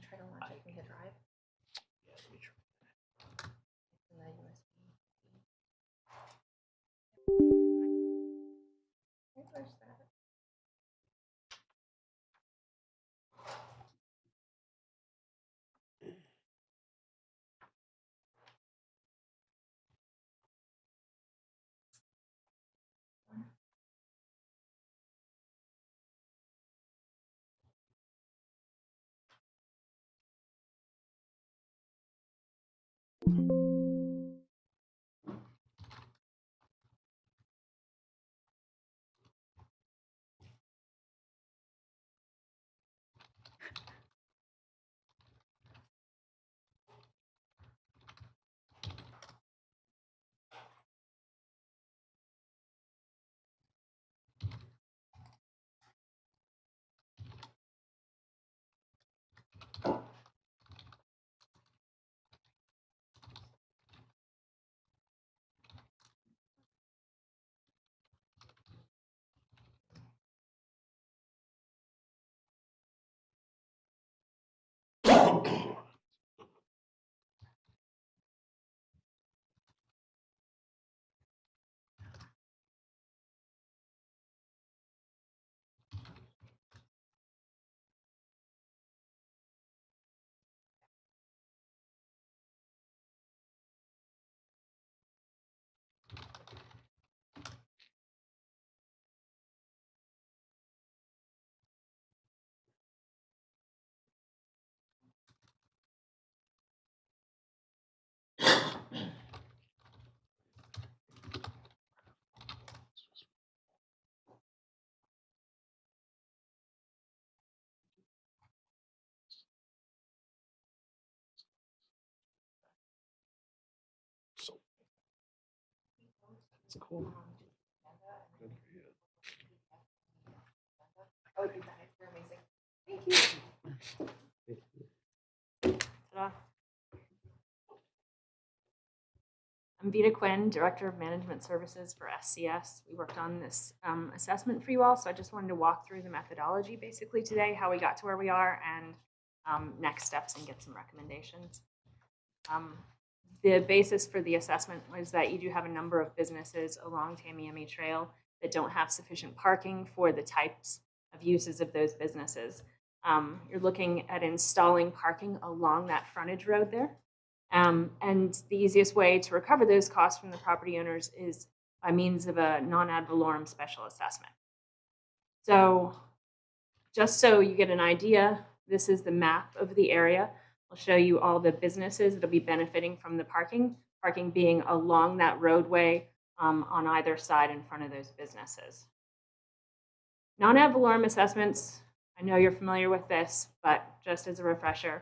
to try to launch it from the drive? It's in the USB. Where's that? It's cool. Good for you. Oh, you guys, you're amazing. Thank you. Ta-da. I'm Vita Quinn, Director of Management Services for SCS. We worked on this assessment for you all, so I just wanted to walk through the methodology basically today, how we got to where we are, and next steps and get some recommendations. The basis for the assessment was that you do have a number of businesses along Tamiami Trail that don't have sufficient parking for the types of uses of those businesses. You're looking at installing parking along that frontage road there. And the easiest way to recover those costs from the property owners is by means of a non-ad valorem special assessment. So just so you get an idea, this is the map of the area. I'll show you all the businesses that'll be benefiting from the parking being along that roadway on either side in front of those businesses. Non-ad valorem assessments, I know you're familiar with this, but just as a refresher,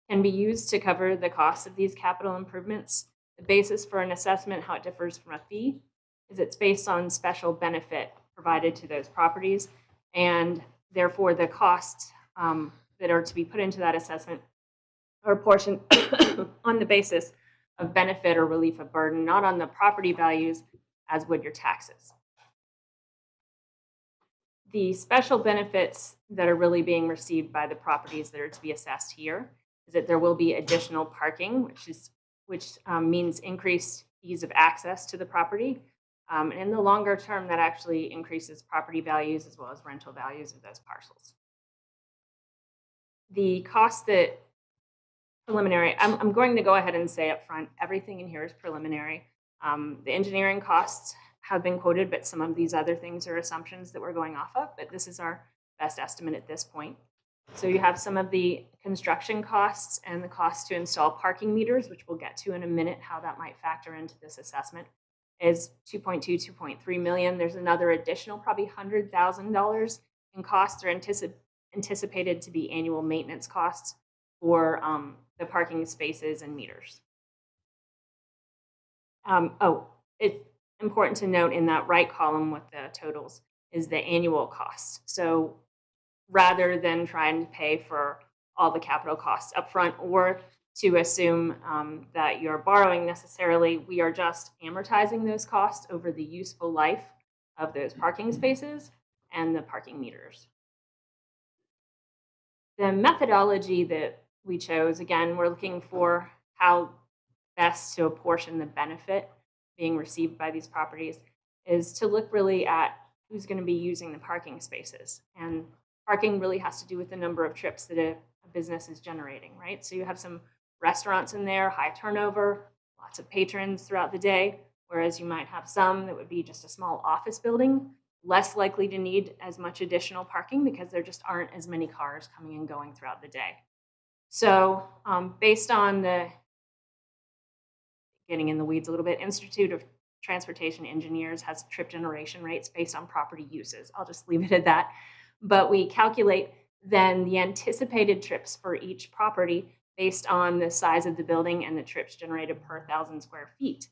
can be used to cover the cost of these capital improvements. The basis for an assessment, how it differs from a fee, is it's based on special benefit provided to those properties, and therefore the costs that are to be put into that assessment are apportioned on the basis of benefit or relief of burden, not on the property values as would your taxes. The special benefits that are really being received by the properties that are to be assessed here is that there will be additional parking, which means increased ease of access to the property. And in the longer term, that actually increases property values as well as rental values of those parcels. The cost that preliminary, I'm going to go ahead and say up front, everything in here is preliminary. The engineering costs have been quoted, but some of these other things are assumptions that we're going off of, but this is our best estimate at this point. So you have some of the construction costs and the cost to install parking meters, which we'll get to in a minute, how that might factor into this assessment, is 2.3 million. There's another additional probably $100,000 in costs that are anticipated to be annual maintenance costs for the parking spaces and meters. It's important to note in that right column with the totals is the annual cost. So rather than trying to pay for all the capital costs upfront or to assume that you're borrowing necessarily, we are just amortizing those costs over the useful life of those parking spaces and the parking meters. The methodology that we chose, again, we're looking for how best to apportion the benefit being received by these properties, is to look really at who's going to be using the parking spaces. And parking really has to do with the number of trips that a business is generating, right? So you have some restaurants in there, high turnover, lots of patrons throughout the day, whereas you might have some that would be just a small office building, less likely to need as much additional parking because there just aren't as many cars coming and going throughout the day. So based on the, getting in the weeds a little bit, Institute of Transportation Engineers has trip generation rates based on property uses. I'll just leave it at that. But we calculate then the anticipated trips for each property based on the size of the building and the trips generated per 1,000 square feet.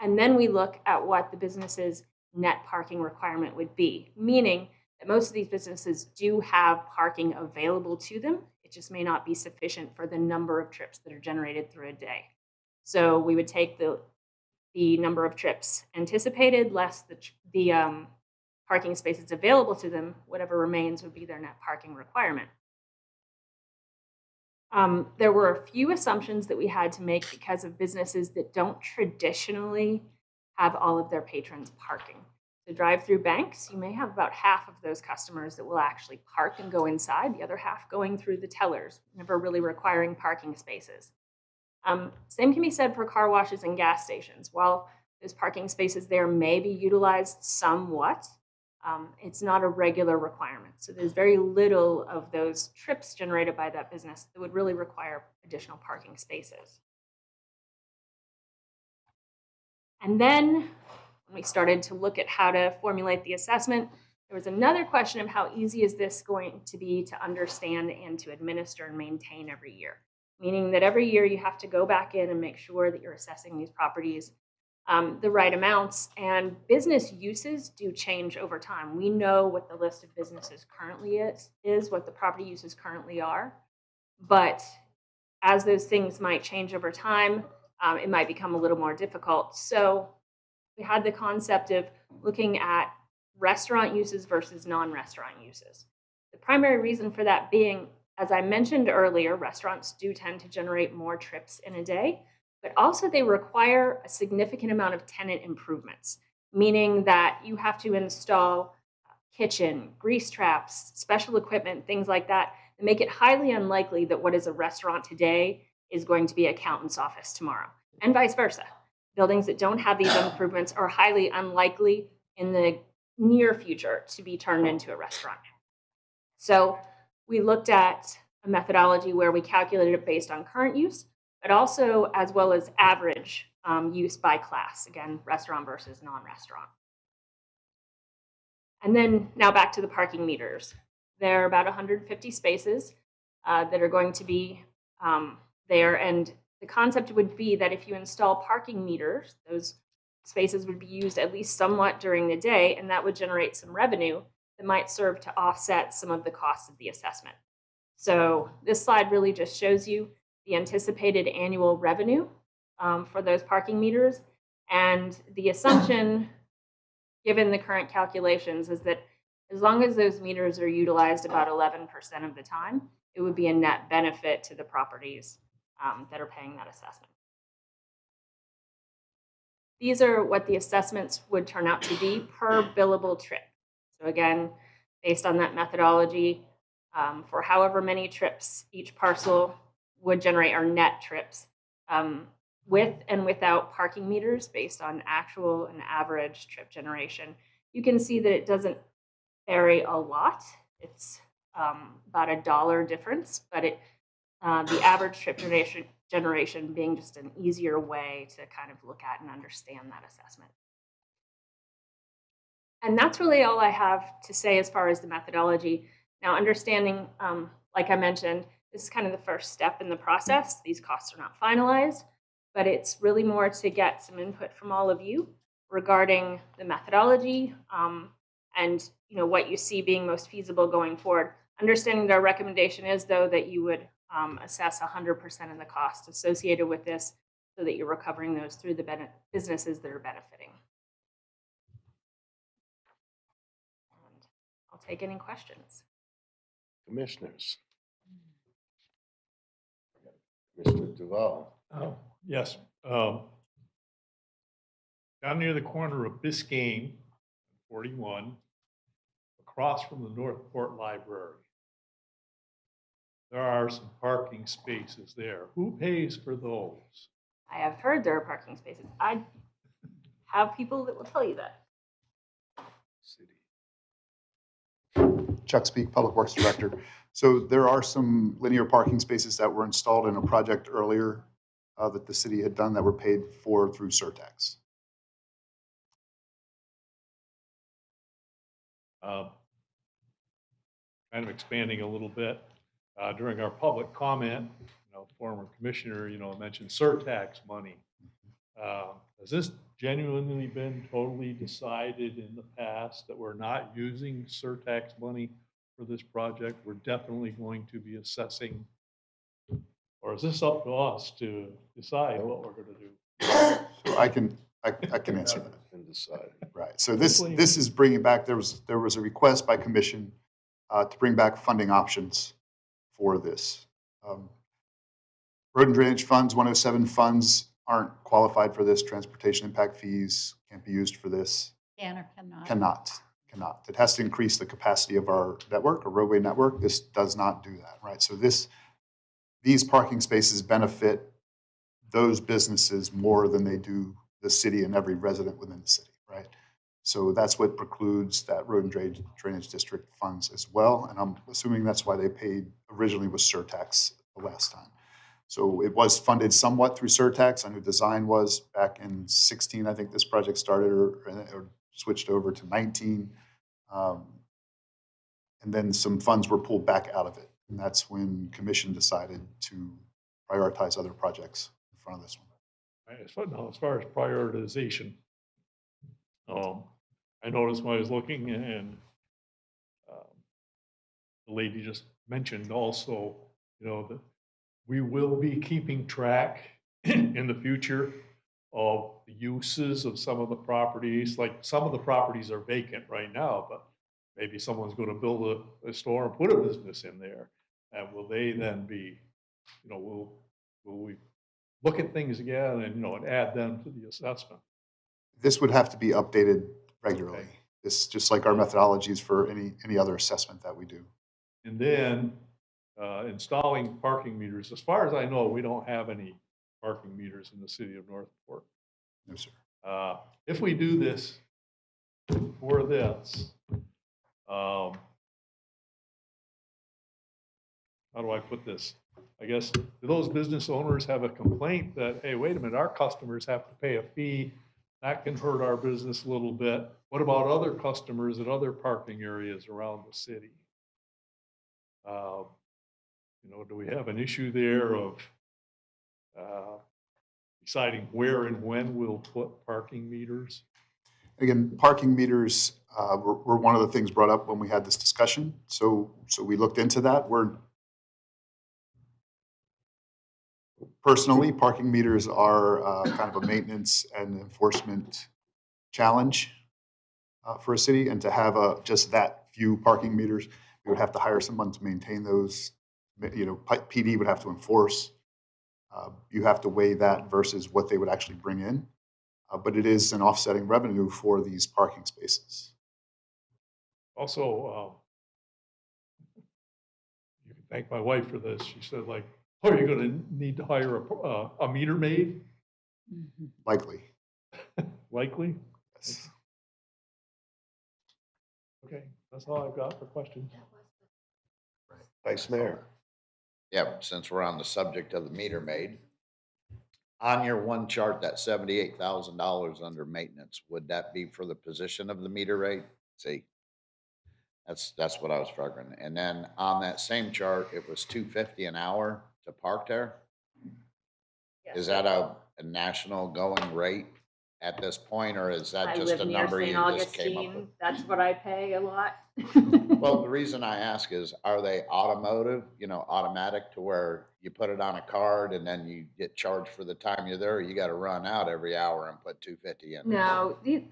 And then we look at what the business's net parking requirement would be, meaning that most of these businesses do have parking available to them. It just may not be sufficient for the number of trips that are generated through a day. So we would take the number of trips anticipated less the parking spaces available to them. Whatever remains would be their net parking requirement. There were a few assumptions that we had to make because of businesses that don't traditionally have all of their patrons parking. The drive-through banks, you may have about half of those customers that will actually park and go inside, the other half going through the tellers, never really requiring parking spaces. Same can be said for car washes and gas stations. While those parking spaces there may be utilized somewhat, it's not a regular requirement. So there's very little of those trips generated by that business that would really require additional parking spaces. And then when we started to look at how to formulate the assessment, there was another question of how easy is this going to be to understand and to administer and maintain every year? Meaning that every year you have to go back in and make sure that you're assessing these properties the right amounts, and business uses do change over time. We know what the list of businesses currently is what the property uses currently are, but as those things might change over time, it might become a little more difficult. So we had the concept of looking at restaurant uses versus non-restaurant uses. The primary reason for that being, as I mentioned earlier, restaurants do tend to generate more trips in a day, but also they require a significant amount of tenant improvements, meaning that you have to install kitchen, grease traps, special equipment, things like that, that make it highly unlikely that what is a restaurant today is going to be an accountant's office tomorrow, and vice versa. Buildings that don't have these improvements are highly unlikely in the near future to be turned into a restaurant. So we looked at a methodology where we calculated it based on current use, but also as well as average use by class, again, restaurant versus non-restaurant. And then now back to the parking meters. There are about 150 spaces that are going to be there, and the concept would be that if you install parking meters, those spaces would be used at least somewhat during the day, and that would generate some revenue that might serve to offset some of the costs of the assessment. So this slide really just shows you the anticipated annual revenue for those parking meters. And the assumption, given the current calculations, is that as long as those meters are utilized about 11% of the time, it would be a net benefit to the properties that are paying that assessment. These are what the assessments would turn out to be per billable trip. So again, based on that methodology, for however many trips each parcel would generate, our net trips, with and without parking meters based on actual and average trip generation, you can see that it doesn't vary a lot. It's about $1 difference, but the average trip generation being just an easier way to kind of look at and understand that assessment. And that's really all I have to say as far as the methodology. Now, understanding, like I mentioned, this is kind of the first step in the process. These costs are not finalized, but it's really more to get some input from all of you regarding the methodology and what you see being most feasible going forward. Understanding that our recommendation is, though, that you would assess 100% of the cost associated with this so that you're recovering those through the businesses that are benefiting. And I'll take any questions. Commissioners. Commissioner Duval. Oh, yes. Down near the corner of Biscayne, 41, across from the Northport Library, there are some parking spaces there. Who pays for those? I have heard there are parking spaces. I have people that will tell you that. Chuck Speak, Public Works Director. So there are some linear parking spaces that were installed in a project earlier that the city had done that were paid for through surtax. Kind of expanding a little bit, during our public comment, former commissioner, mentioned surtax money. Has this genuinely been totally decided in the past that we're not using surtax money for this project? We're definitely going to be assessing, or is this up to us to decide what we're going to do? So I can answer that. Been decided. Right. So this is bringing back. There was a request by commission to bring back funding options for this. Road and drainage funds, 107 funds aren't qualified for this. Transportation impact fees can't be used for this. Can or cannot? Cannot. It has to increase the capacity of our network, our roadway network. This does not do that, right? So these parking spaces benefit those businesses more than they do the city and every resident within the city, right? So that's what precludes that road and drainage district funds as well. And I'm assuming that's why they paid originally with surtax the last time. So it was funded somewhat through surtax. I know design was back in 16, I think this project started or switched over to 19. And then some funds were pulled back out of it. And that's when commission decided to prioritize other projects in front of this one. Now, as far as prioritization, I noticed when I was looking, and the lady just mentioned also, that we will be keeping track in the future of the uses of some of the properties. Like some of the properties are vacant right now, but maybe someone's going to build a store and put a business in there. And will they then be, will we look at things again and add them to the assessment? This would have to be updated regularly. Okay. This, just like our methodologies for any other assessment that we do. And then installing parking meters. As far as I know, we don't have any parking meters in the city of Northport. No, sir. If we do this for this, how do I put this? I guess, do those business owners have a complaint that, hey, wait a minute, our customers have to pay a fee? That can hurt our business a little bit. What about other customers at other parking areas around the city? Do we have an issue there of deciding where and when we'll put parking meters? Again, parking meters were one of the things brought up when we had this discussion. So we looked into that. Personally, parking meters are kind of a maintenance and enforcement challenge for a city. And to have just that few parking meters, we would have to hire someone to maintain those. PD would have to enforce. You have to weigh that versus what they would actually bring in. But it is an offsetting revenue for these parking spaces. Also, you can thank my wife for this. She said, like, oh, you're going to need to hire a meter maid? Likely. Likely? Yes. Okay, that's all I've got for questions. Vice Mayor. Yeah, since we're on the subject of the meter maid, on your one chart, that $78,000 under maintenance, would that be for the position of the meter maid? See, that's what I was struggling. And then on that same chart, it was $250 an hour to park there. Yes. Is that a national going rate at this point, or is that just a number you just came up with? That's what I pay a lot. Well, the reason I ask is, are they automotive, automatic to where you put it on a card and then you get charged for the time you're there, or you got to run out every hour and put $250 in? No, these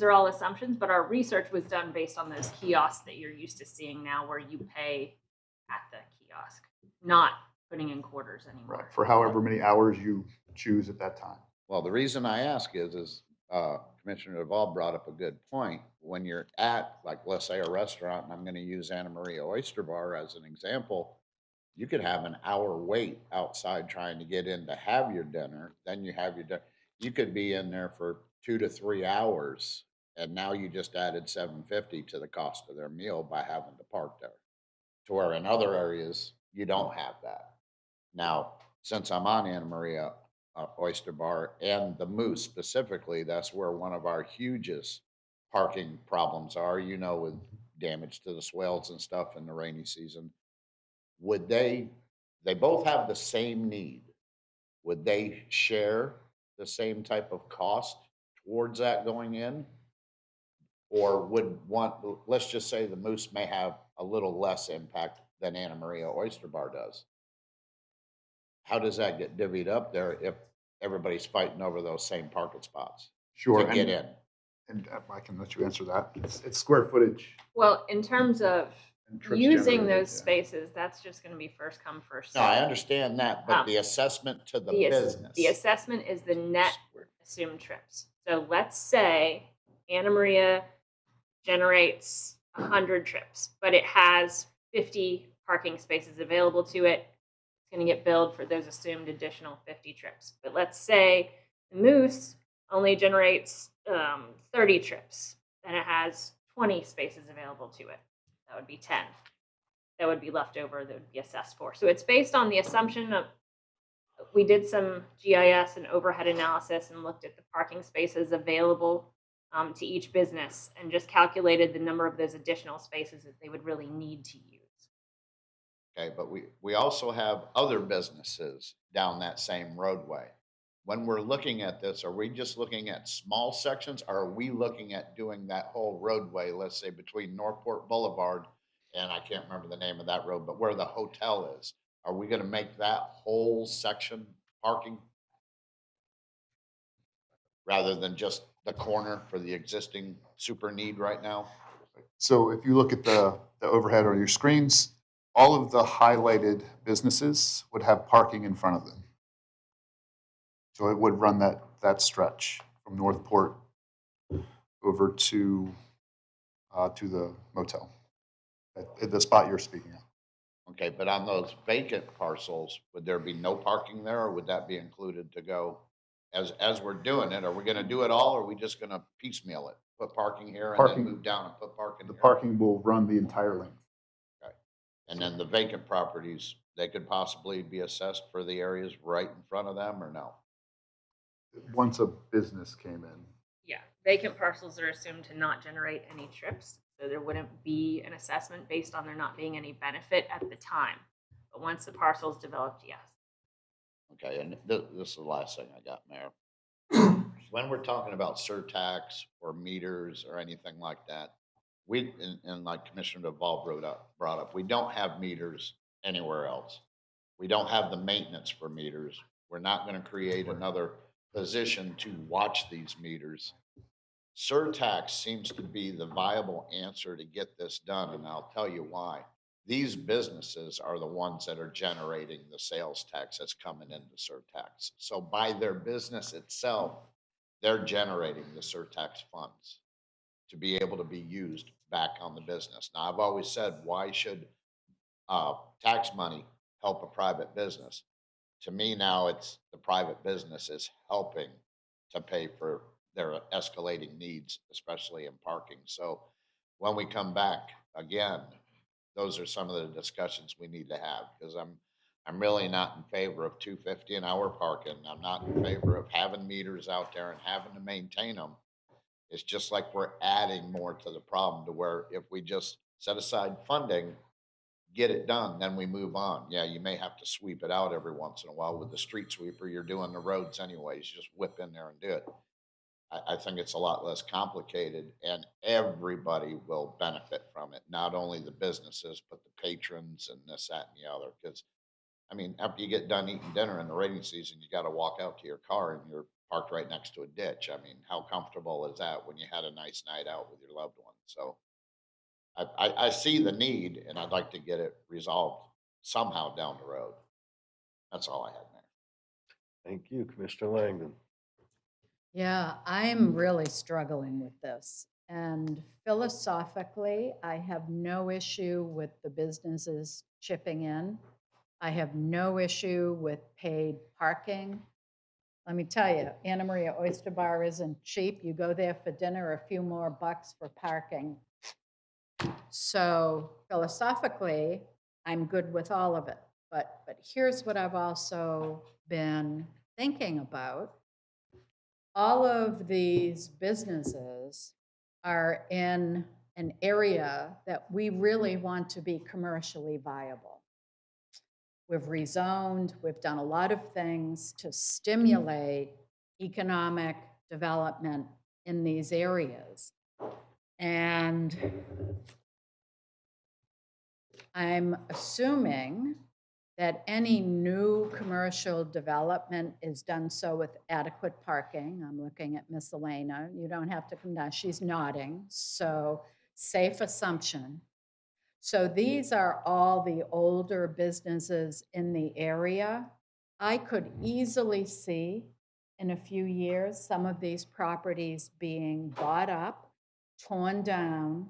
are all assumptions, but our research was done based on those kiosks that you're used to seeing now, where you pay at the kiosk, not putting in quarters anymore. Right, for however many hours you choose at that time. Well, the reason I ask is Commissioner Duvall brought up a good point. When you're at, like, let's say a restaurant, and I'm going to use Anna Maria Oyster Bar as an example, you could have an hour wait outside trying to get in to have your dinner. Then you have your dinner. You could be in there for 2 to 3 hours, and now you just added $750 to the cost of their meal by having to park there. To where in other areas, you don't have that. Now, since I'm on Anna Maria Oyster Bar and the Moose specifically, that's where one of our hugest parking problems are, with damage to the swales and stuff in the rainy season. Would they both have the same need? Would they share the same type of cost towards that going in? Or would let's just say the Moose may have a little less impact than Anna Maria Oyster Bar does. How does that get divvied up there if everybody's fighting over those same parking spots? Sure. To get in. And I can let you answer that. It's square footage. Well, in terms of and trips using generated, those spaces, that's just going to be first come, first No, served. I understand that, but the assessment to the business. The assessment is the net assumed trips. So let's say Anna Maria generates 100 trips, but it has 50 parking spaces available to it. It's going to get billed for those assumed additional 50 trips. But let's say the Moose only generates 30 trips, and it has 20 spaces available to it. That would be 10. That would be left over, that would be assessed for. So it's based on the assumption of, we did some GIS and overhead analysis and looked at the parking spaces available to each business and just calculated the number of those additional spaces that they would really need to use. Okay, but we also have other businesses down that same roadway. When we're looking at this, are we just looking at small sections, or are we looking at doing that whole roadway, let's say between Northport Boulevard and I can't remember the name of that road, but where the hotel is? Are we gonna make that whole section parking? Rather than just the corner for the existing super need right now? So if you look at the overhead on your screens, all of the highlighted businesses would have parking in front of them. So it would run that stretch from Northport over to the motel, at the spot you're speaking of. Okay, but on those vacant parcels, would there be no parking there, or would that be included to go? As we're doing it, are we gonna do it all, or are we just gonna piecemeal it? Put parking here and then Parking. move down and put parking The here? parking will run the entire length. Okay. And then the vacant properties, they could possibly be assessed for the areas right in front of them, or no? Once a business came in. Yeah, vacant parcels are assumed to not generate any trips, so there wouldn't be an assessment based on there not being any benefit at the time. But once the parcel's developed, yes. Okay, and this is the last thing I got, Mayor. When we're talking about surtax or meters or anything like that, and like Commissioner Duval brought up, we don't have meters anywhere else. We don't have the maintenance for meters. We're not gonna create another position to watch these meters. Surtax seems to be the viable answer to get this done, and I'll tell you why. These businesses are the ones that are generating the sales tax that's coming into surtax. So by their business itself, they're generating the surtax funds to be able to be used back on the business. Now, I've always said, why should tax money help a private business? To me now, it's the private business is helping to pay for their escalating needs, especially in parking. So when we come back again, those are some of the discussions we need to have, because I'm really not in favor of $2.50 an hour parking. I'm not in favor of having meters out there and having to maintain them. It's just like we're adding more to the problem, to where if we just set aside funding, get it done, then we move on. Yeah, you may have to sweep it out every once in a while. With the street sweeper, you're doing the roads anyways. You just whip in there and do it. I think it's a lot less complicated, and everybody will benefit from it. Not only the businesses, but the patrons and this, that, and the other. Because, I mean, after you get done eating dinner in the rainy season, you got to walk out to your car and you're parked right next to a ditch. I mean, how comfortable is that when you had a nice night out with your loved ones? So I see the need, and I'd like to get it resolved somehow down the road. That's all I had, Mayor. Thank you, Commissioner Langdon. Yeah, I'm really struggling with this. And philosophically, I have no issue with the businesses chipping in. I have no issue with paid parking. Let me tell you, Anna Maria Oyster Bar isn't cheap. You go there for dinner, a few more bucks for parking. So philosophically, I'm good with all of it. But here's what I've also been thinking about. All of these businesses are in an area that we really want to be commercially viable. We've rezoned, we've done a lot of things to stimulate economic development in these areas. And I'm assuming that any new commercial development is done so with adequate parking. I'm looking at Miss Elena. You don't have to come down. She's nodding. So safe assumption. So these are all the older businesses in the area. I could easily see in a few years some of these properties being bought up, torn down,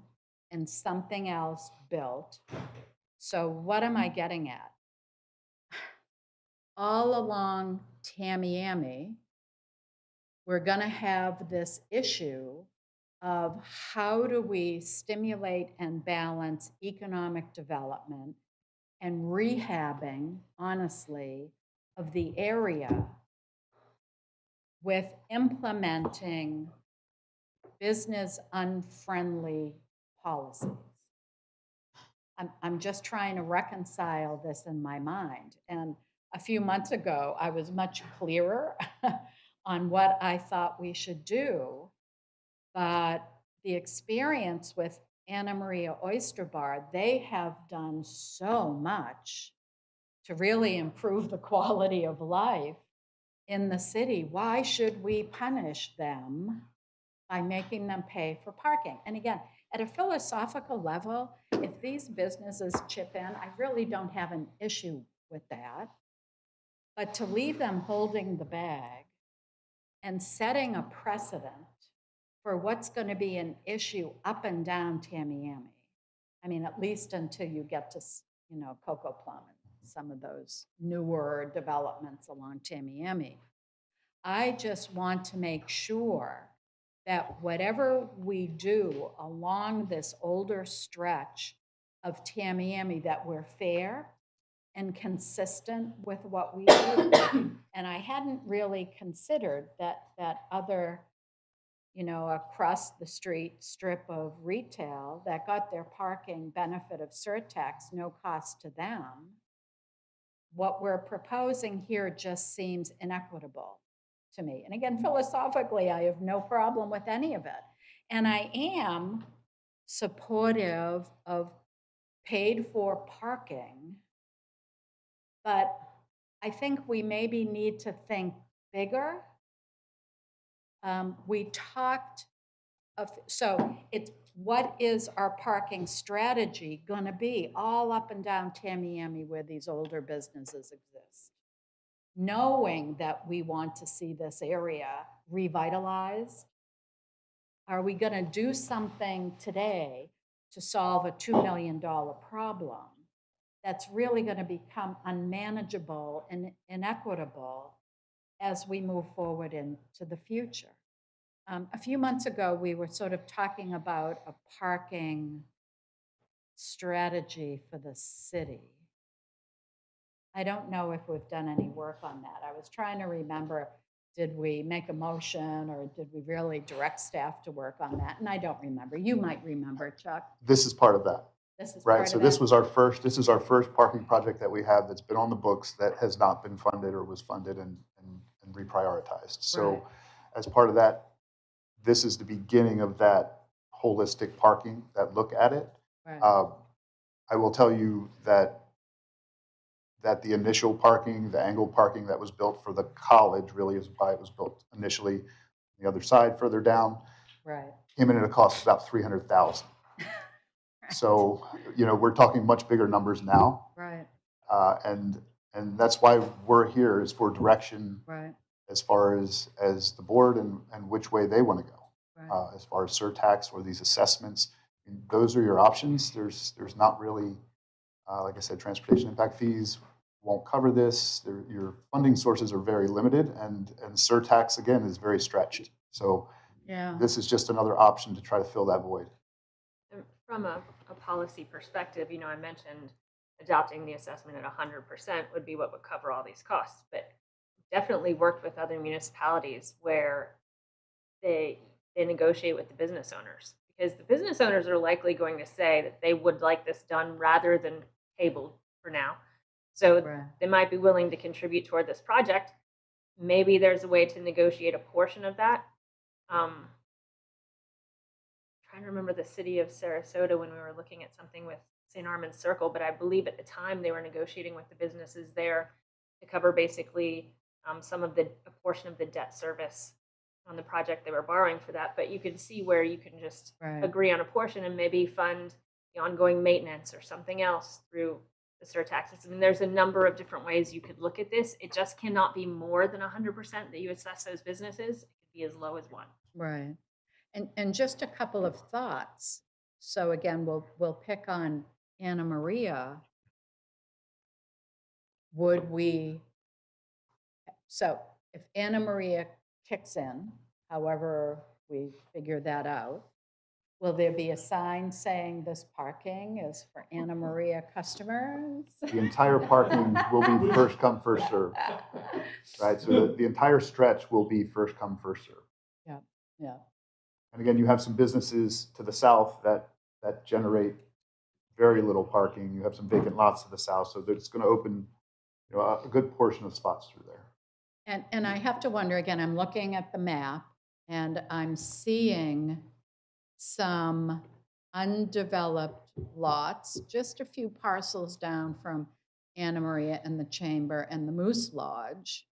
and something else built. So what am I getting at? All along Tamiami, we're going to have this issue of how do we stimulate and balance economic development and rehabbing, honestly, of the area with implementing business unfriendly policies. I'm just trying to reconcile this in my mind. And a few months ago, I was much clearer on what I thought we should do. But the experience with Anna Maria Oyster Bar, they have done so much to really improve the quality of life in the city, why should we punish them by making them pay for parking? And again, at a philosophical level, if these businesses chip in, I really don't have an issue with that. But to leave them holding the bag and setting a precedent for what's going to be an issue up and down Tamiami, I mean, at least until you get to, Cocoa Plum and some of those newer developments along Tamiami. I just want to make sure that whatever we do along this older stretch of Tamiami, that we're fair and consistent with what we do. And I hadn't really considered that other, across the street strip of retail that got their parking benefit of surtax, no cost to them. What we're proposing here just seems inequitable to me. And again, philosophically, I have no problem with any of it. And I am supportive of paid for parking, but I think we maybe need to think bigger. We talked of, so it's, what is our parking strategy going to be all up and down Tamiami where these older businesses exist? Knowing that we want to see this area revitalized, are we going to do something today to solve a $2 million problem that's really going to become unmanageable and inequitable as we move forward into the future? A few months ago, we were sort of talking about a parking strategy for the city. I don't know if we've done any work on that. I was trying to remember, did we make a motion or did we really direct staff to work on that? And I don't remember. You might remember, Chuck. This is part of that. This is right. part So of this it. was our first. This is our first parking project that we have that's been on the books that has not been funded or was funded and reprioritized. So, Right. as part of that, this is the beginning of that holistic parking. That look at it. Right. I will tell you that the initial parking, the angled parking that was built for the college, really is why it was built initially. The other side, further down, Right. came in at a cost of about $300,000. So, we're talking much bigger numbers now. Right. And that's why we're here, is for direction Right. as far as the board and which way they want to go. Right. As far as surtax or these assessments, those are your options. There's not really, like I said, transportation impact fees won't cover this. Your funding sources are very limited, and surtax, again, is very stretched. So Yeah. this is just another option to try to fill that void. And from a policy perspective, I mentioned adopting the assessment at 100% would be what would cover all these costs, but definitely worked with other municipalities where they negotiate with the business owners, because the business owners are likely going to say that they would like this done rather than tabled for now. So Right. they might be willing to contribute toward this project. Maybe there's a way to negotiate a portion of that. Trying to remember the city of Sarasota when we were looking at something with St. Armand's Circle, but I believe at the time they were negotiating with the businesses there to cover basically a portion of the debt service on the project they were borrowing for that. But you can see where you can just Right. agree on a portion and maybe fund the ongoing maintenance or something else through the surtaxes. I mean, there's a number of different ways you could look at this. It just cannot be more than 100% that you assess those businesses. It could be as low as 1. Right. And just a couple of thoughts. So again, we'll pick on Anna Maria. So if Anna Maria kicks in, however we figure that out, will there be a sign saying this parking is for Anna Maria customers? The entire parking will be first come, first serve. Right? So the entire stretch will be first come, first serve. Yeah, yeah. And again, you have some businesses to the south that generate very little parking. You have some vacant lots to the south, so it's going to open a good portion of spots through there. And I have to wonder, again, I'm looking at the map and I'm seeing some undeveloped lots, just a few parcels down from Anna Maria and the Chamber and the Moose Lodge,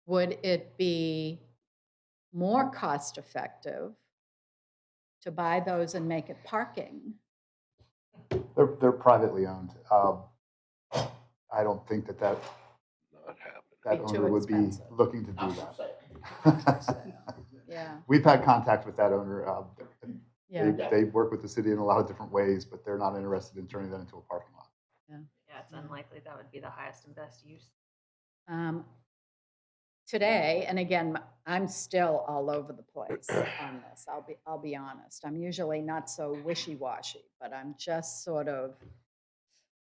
would it be more cost effective to buy those and make it parking? They're privately owned. I don't think that Not happening. that Be too owner would be expensive. looking to do that. Yeah, We've had contact with that owner. yeah, They work with the city in a lot of different ways, but they're not interested in turning that into a parking lot. Yeah, it's unlikely that would be the highest and best use. Today, and again, I'm still all over the place on this. I'll be honest. I'm usually not so wishy-washy, but I'm just sort of,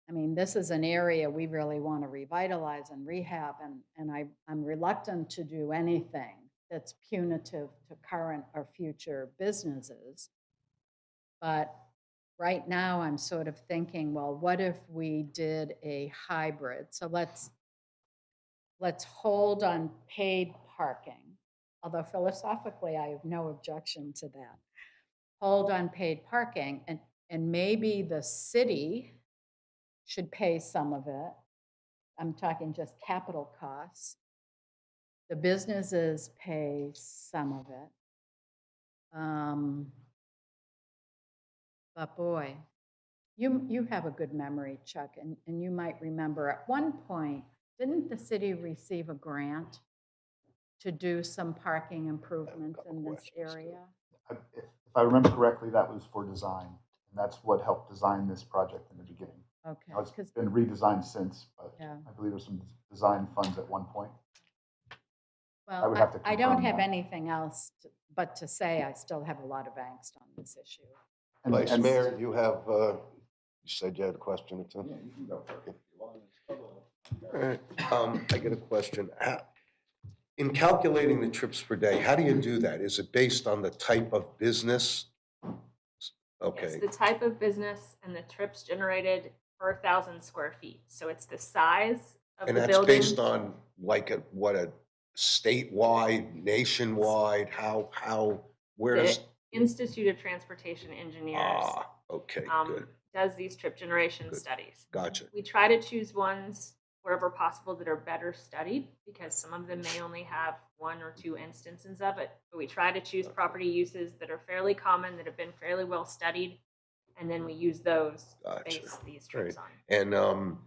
I mean, this is an area we really want to revitalize and rehab, and I'm reluctant to do anything that's punitive to current or future businesses. But right now, I'm sort of thinking, well, what if we did a hybrid? So let's hold on paid parking, although philosophically, I have no objection to that. Hold on paid parking, and maybe the city should pay some of it. I'm talking just capital costs. The businesses pay some of it. But boy, you have a good memory, Chuck, and you might remember at one point, didn't the city receive a grant to do some parking improvements in this area? If I remember correctly, that was for design, and that's what helped design this project in the beginning. Okay. Now, it's been redesigned since, but Yeah. I believe there's some design funds at one point. Well, would have to I don't confirm have that. anything else but to say I still have a lot of angst on this issue. Vice Mayor, you have, you said you had a question or two? All right, I get a question. In calculating the trips per day, how do you do that? Is it based on the type of business? Okay. It's the type of business and the trips generated per 1,000 square feet. So it's the size of And the that's building. based on like a statewide, nationwide, where The does? Institute of Transportation Engineers Okay, good, does these trip generation studies. gotcha. We try to choose ones wherever possible that are better studied, because some of them may only have 1 or 2 instances of it. But we try to choose property uses that are fairly common, that have been fairly well studied, and then we use those to base these trips on. And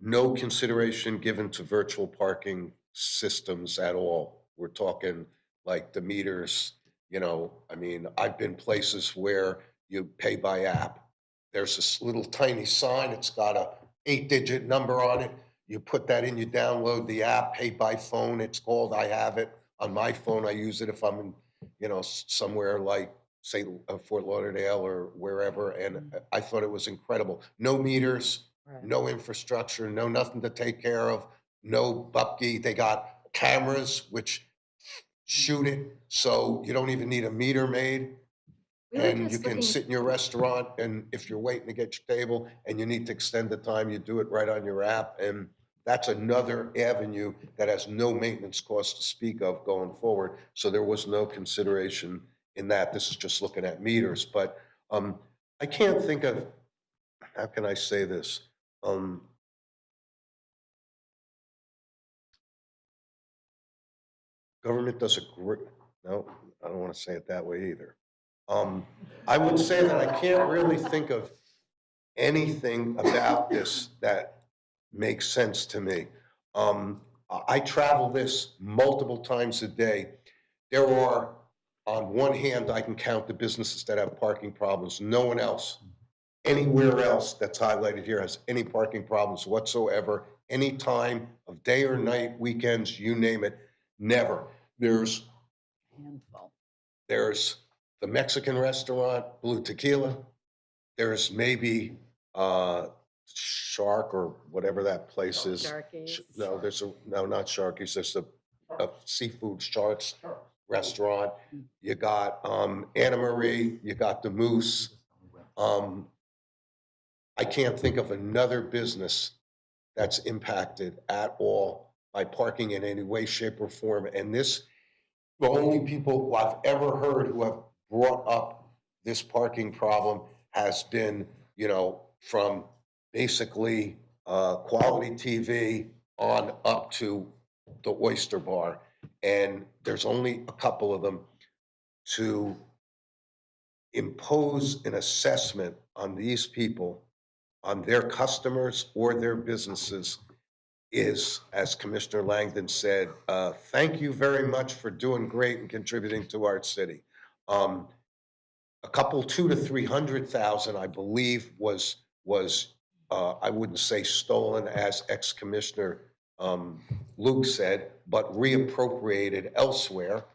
no consideration given to virtual parking systems at all. We're talking like the meters, I mean, I've been places where you pay by app. There's this little tiny sign, it's got a 8-digit number on it. You put that in, you download the app, pay by phone, it's called, I have it on my phone. I use it if I'm in, somewhere like, say, Fort Lauderdale or wherever. And I thought it was incredible. No meters, no infrastructure, no nothing to take care of, no upkeep. They got cameras which shoot it, so you don't even need a meter made. And you can sit in your restaurant, and if you're waiting to get your table and you need to extend the time, you do it right on your app. And that's another avenue that has no maintenance cost to speak of going forward. So there was no consideration in that. This is just looking at meters. But I can't think of, how can I say this? Government does a great, no, I don't want to say it that way either. I would say that I can't really think of anything about this that makes sense to me. I travel this multiple times a day. There are, on one hand, I can count the businesses that have parking problems. No one else, anywhere else that's highlighted here has any parking problems whatsoever, any time of day or night, weekends, you name it, never. There's the Mexican restaurant, Blue Tequila. There's maybe Shark or whatever that place is. Sharky's. No, no, not Sharky's. There's a seafood Sharks restaurant. You got Anna Marie. You got the Moose. I can't think of another business that's impacted at all by parking in any way, shape, or form. And the only people who I've ever heard who have brought up this parking problem has been, from basically quality TV on up to the Oyster Bar. And there's only a couple of them. To impose an assessment on these people, on their customers or their businesses, is, as Commissioner Langdon said, thank you very much for doing great and contributing to our city. A couple, 200,000 to 300,000, I believe, was I wouldn't say stolen, as ex-Commissioner Luke said, but reappropriated elsewhere,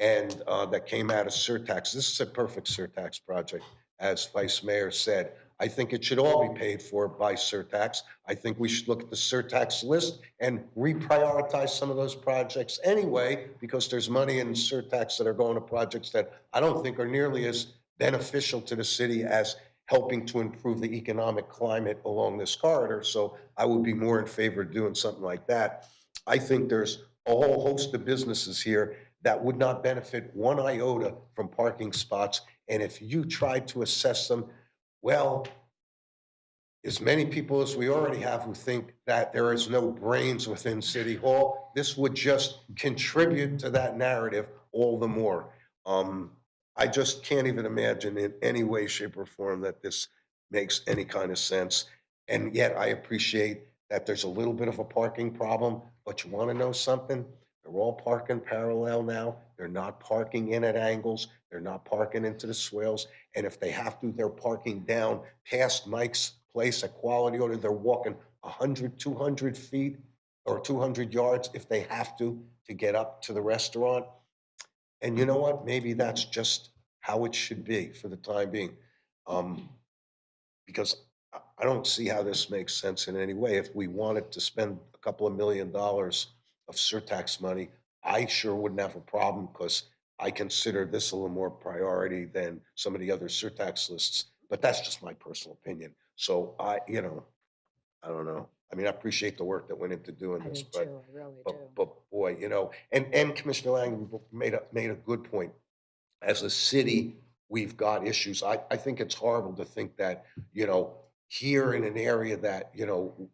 and that came out of surtax. This is a perfect surtax project, as Vice Mayor said. I think it should all be paid for by surtax. I think we should look at the surtax list and reprioritize some of those projects anyway, because there's money in surtax that are going to projects that I don't think are nearly as beneficial to the city as helping to improve the economic climate along this corridor. So I would be more in favor of doing something like that. I think there's a whole host of businesses here that would not benefit one iota from parking spots. And if you tried to assess them, well, as many people as we already have who think that there is no brains within City Hall, this would just contribute to that narrative all the more. I just can't even imagine in any way, shape, or form that this makes any kind of sense. And yet I appreciate that there's a little bit of a parking problem, but you want to know something? They're all parking parallel now. They're not parking in at angles. They're not parking into the swales. And if they have to, they're parking down past Mike's place at Quality Order. They're walking 100, 200 feet or 200 yards if they have to get up to the restaurant. And you know what? Maybe that's just how it should be for the time being. Because I don't see how this makes sense in any way. If we wanted to spend a couple of $1 million of surtax money, I sure wouldn't have a problem, because I consider this a little more priority than some of the other surtax lists. But that's just my personal opinion. So I don't know. I mean, I appreciate the work that went into doing I this, do too, I really do. but boy, and Commissioner Lang made a good point. As a city, we've got issues. I think it's horrible to think that, here in an area that,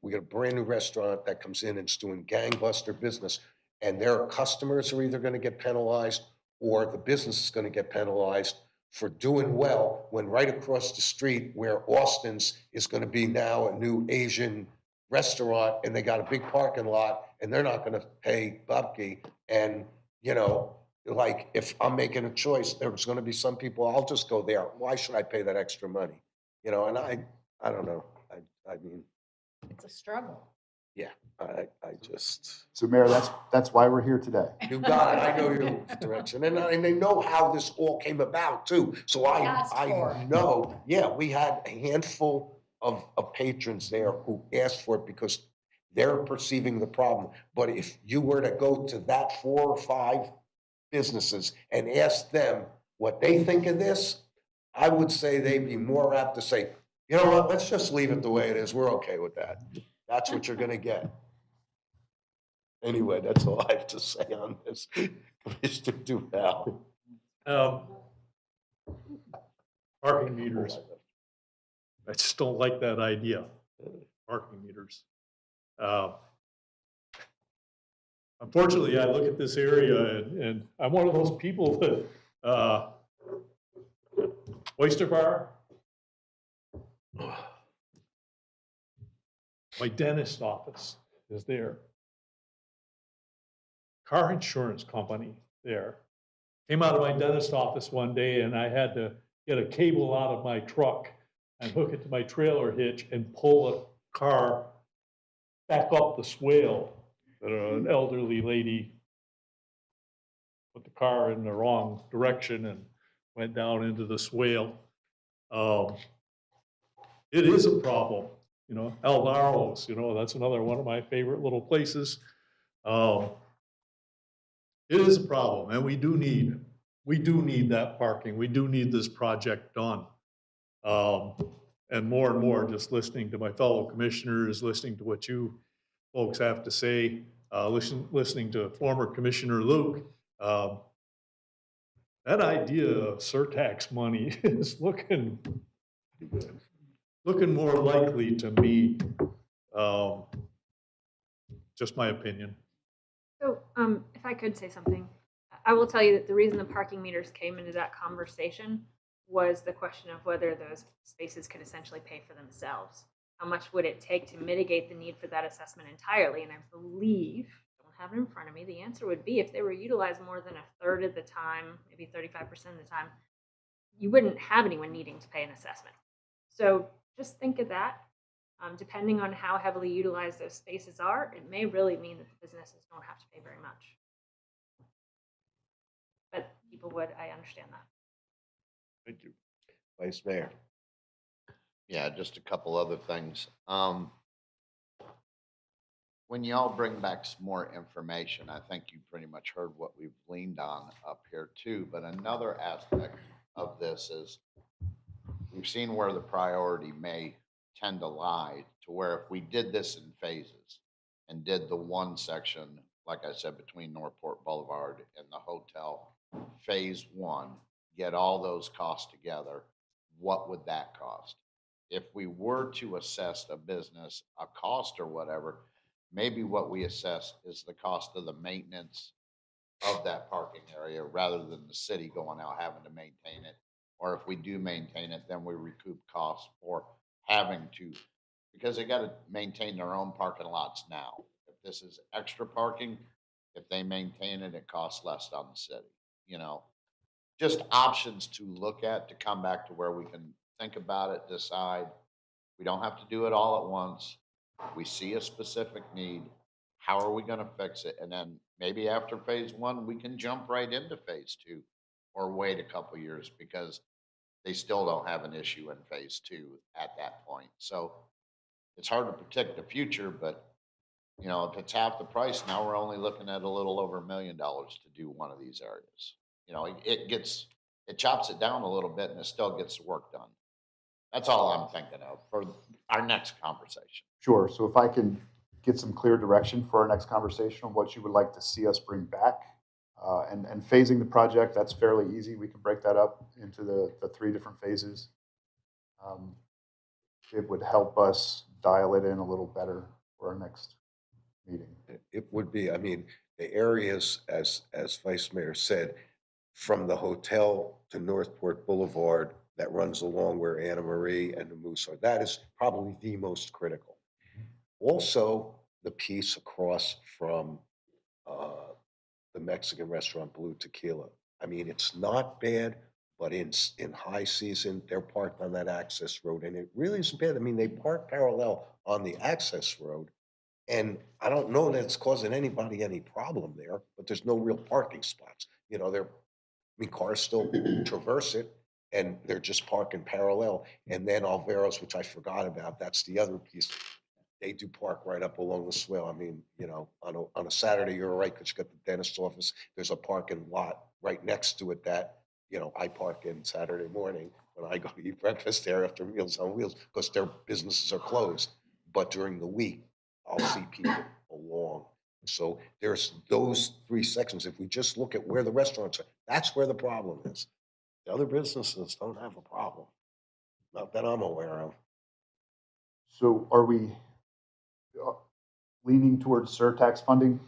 we got a brand new restaurant that comes in and it's doing gangbuster business, and their customers are either going to get penalized or the business is going to get penalized for doing well, when right across the street where Austin's is going to be now a new Asian restaurant, and they got a big parking lot, and they're not going to pay Bubke. And, like, if I'm making a choice, there's going to be some people, I'll just go there. Why should I pay that extra money? And I don't know. I mean, It's a struggle. yeah, I just. So Mayor, that's why we're here today. You got it. I know your direction. And they know how this all came about too. So I know, yeah, we had a handful of patrons there who asked for it because they're perceiving the problem. But if you were to go to that 4 or 5 businesses and ask them what they think of this, I would say they'd be more apt to say, you know what, let's just leave it the way it is. We're okay with that. That's what you're gonna get. Anyway, that's all I have to say on this. Commissioner Duval. Parking meters. I just don't like that idea, parking meters. Unfortunately, I look at this area and I'm one of those people that, Oyster Bar, my dentist office is there. Car insurance company there. Came out of my dentist office one day and I had to get a cable out of my truck and hook it to my trailer hitch and pull the car back up the swale. An elderly lady put the car in the wrong direction and went down into the swale. It is a problem, El Narrows, that's another one of my favorite little places. It is a problem, and we do need that parking. We do need this project done. And more, just listening to my fellow commissioners, listening to what you folks have to say, listening to former Commissioner Luke, that idea of surtax money is looking looking more likely to me, just my opinion. So, if I could say something, I will tell you that the reason the parking meters came into that conversation was the question of whether those spaces could essentially pay for themselves. How much would it take to mitigate the need for that assessment entirely? And I believe, I don't have it in front of me, the answer would be if they were utilized more than a third of the time, maybe 35% of the time, you wouldn't have anyone needing to pay an assessment. So just think of that. Depending on how heavily utilized those spaces are, it may really mean that the businesses don't have to pay very much. But people would, I understand that. Thank you. Vice Mayor. Yeah, just a couple other things. When y'all bring back some more information, I think you pretty much heard what we've leaned on up here too. But another aspect of this is we've seen where the priority may tend to lie, to where if we did this in phases and did the one section, like I said, between Northport Boulevard and the hotel, phase one, get all those costs together, what would that cost? If we were to assess a business, a cost or whatever, maybe what we assess is the cost of the maintenance of that parking area rather than the city going out having to maintain it. Or if we do maintain it, then we recoup costs for having to, because they got to maintain their own parking lots now. If this is extra parking, if they maintain it, it costs less on the city. You know, just options to look at to come back to where we can think about it, decide. We don't have to do it all at once. We see a specific need. How are we going to fix it? And then maybe after phase one, we can jump right into phase two or wait a couple years because they still don't have an issue in phase two at that point. So it's hard to predict the future, but you know, if it's half the price, now we're only looking at a little over $1 million to do one of these areas. You know, it chops it down a little bit and it still gets the work done. That's all I'm thinking of for our next conversation. Sure. So if I can get some clear direction for our next conversation on what you would like to see us bring back, and phasing the project, that's fairly easy. We can break that up into the 3 different phases. It would help us dial it in a little better for our next meeting. It would be, I mean, the areas, as Vice Mayor said, from the hotel to Northport Boulevard that runs along where Anna Marie and the Moose are, that is probably the most critical. Also, the piece across from the Mexican restaurant Blue Tequila. I mean, it's not bad, but in high season, they're parked on that access road, and it really isn't bad. I mean, they park parallel on the access road, and I don't know that it's causing anybody any problem there, but there's no real parking spots. You know, cars still traverse it, and they're just parking parallel. And then Alvero's, which I forgot about, that's the other piece. They do park right up along the swale. I mean, you know, on a Saturday, you're right, because you got the dentist office. There's a parking lot right next to it that, you know, I park in Saturday morning when I go to eat breakfast there after Meals on Wheels, because their businesses are closed. But during the week, I'll see people along. So there's those 3 sections. If we just look at where the restaurants are, that's where the problem is. The other businesses don't have a problem, not that I'm aware of. So are we leaning towards surtax funding?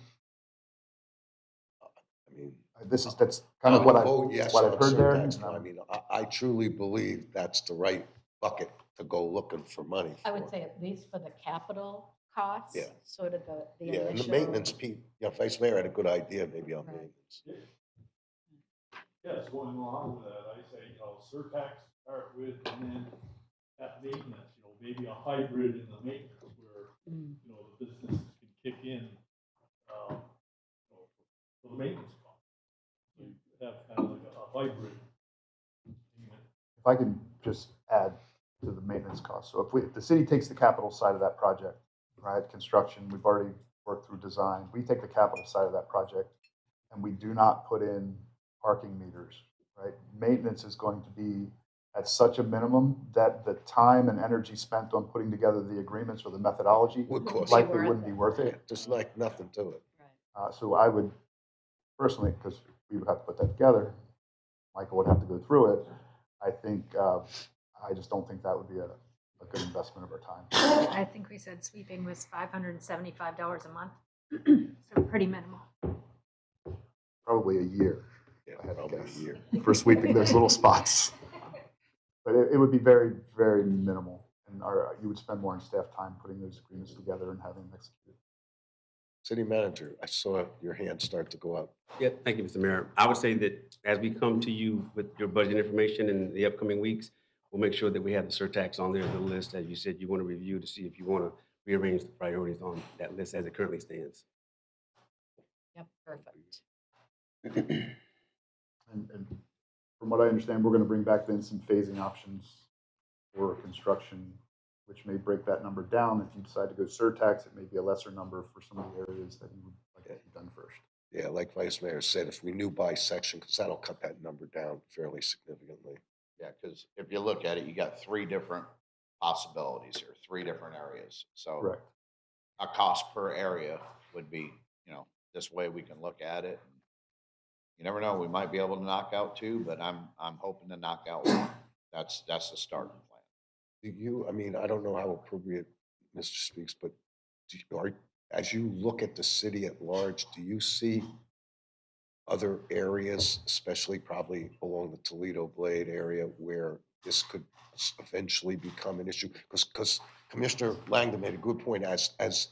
I mean, that's kind of what yes, I've heard there. I mean, I truly believe that's the right bucket to go looking for money for. I would say at least for the capital costs, Yeah. sort of the Yeah, and the initial. maintenance piece, you know, Vice Mayor had a good idea maybe on maintenance. Yes, going along with that, I say, you know, surtax start with, and then that maintenance, you know, maybe a hybrid in the maintenance where, you know, the businesses can kick in, you know, for the maintenance cost. So you have kind of like a hybrid. If I can just add to the maintenance cost. So if the city takes the capital side of that project, right, construction, we've already worked through design. We take the capital side of that project and we do not put in parking meters, right? Maintenance is going to be at such a minimum that the time and energy spent on putting together the agreements or the methodology likely wouldn't be worth it. There's like nothing to it. So I would personally, because we would have to put that together, Michael would have to go through it. I think, I just don't think that would be a good investment of our time. I think we said sweeping was $575 a month, so pretty minimal. Probably a year. Yeah, I had to probably guess, a year. for sweeping those little spots. But it would be very, very minimal. And you would spend more on staff time putting those agreements together and having them executed. City manager, I saw your hand start to go up. Yeah, thank you, Mr. Mayor. I would say that as we come to you with your budget information in the upcoming weeks, we'll make sure that we have the surtax on there, the list, as you said, you want to review to see if you want to rearrange the priorities on that list as it currently stands. Yep, perfect. And from what I understand, we're going to bring back then some phasing options for construction, which may break that number down. If you decide to go surtax, it may be a lesser number for some of the areas that you would like to see done first. Yeah, like Vice Mayor said, if we knew by section, because that'll cut that number down fairly significantly. Yeah, because if you look at it, you got 3 different possibilities here, 3 different areas. So Correct. a cost per area would be, this way we can look at it. You never know, we might be able to knock out 2, but I'm hoping to knock out 1. That's the starting plan. Do you, I mean, I don't know how appropriate Mr. speaks, but as you look at the city at large, do you see other areas, especially probably along the Toledo Blade area, where this could eventually become an issue? Because Commissioner Langdon made a good point. As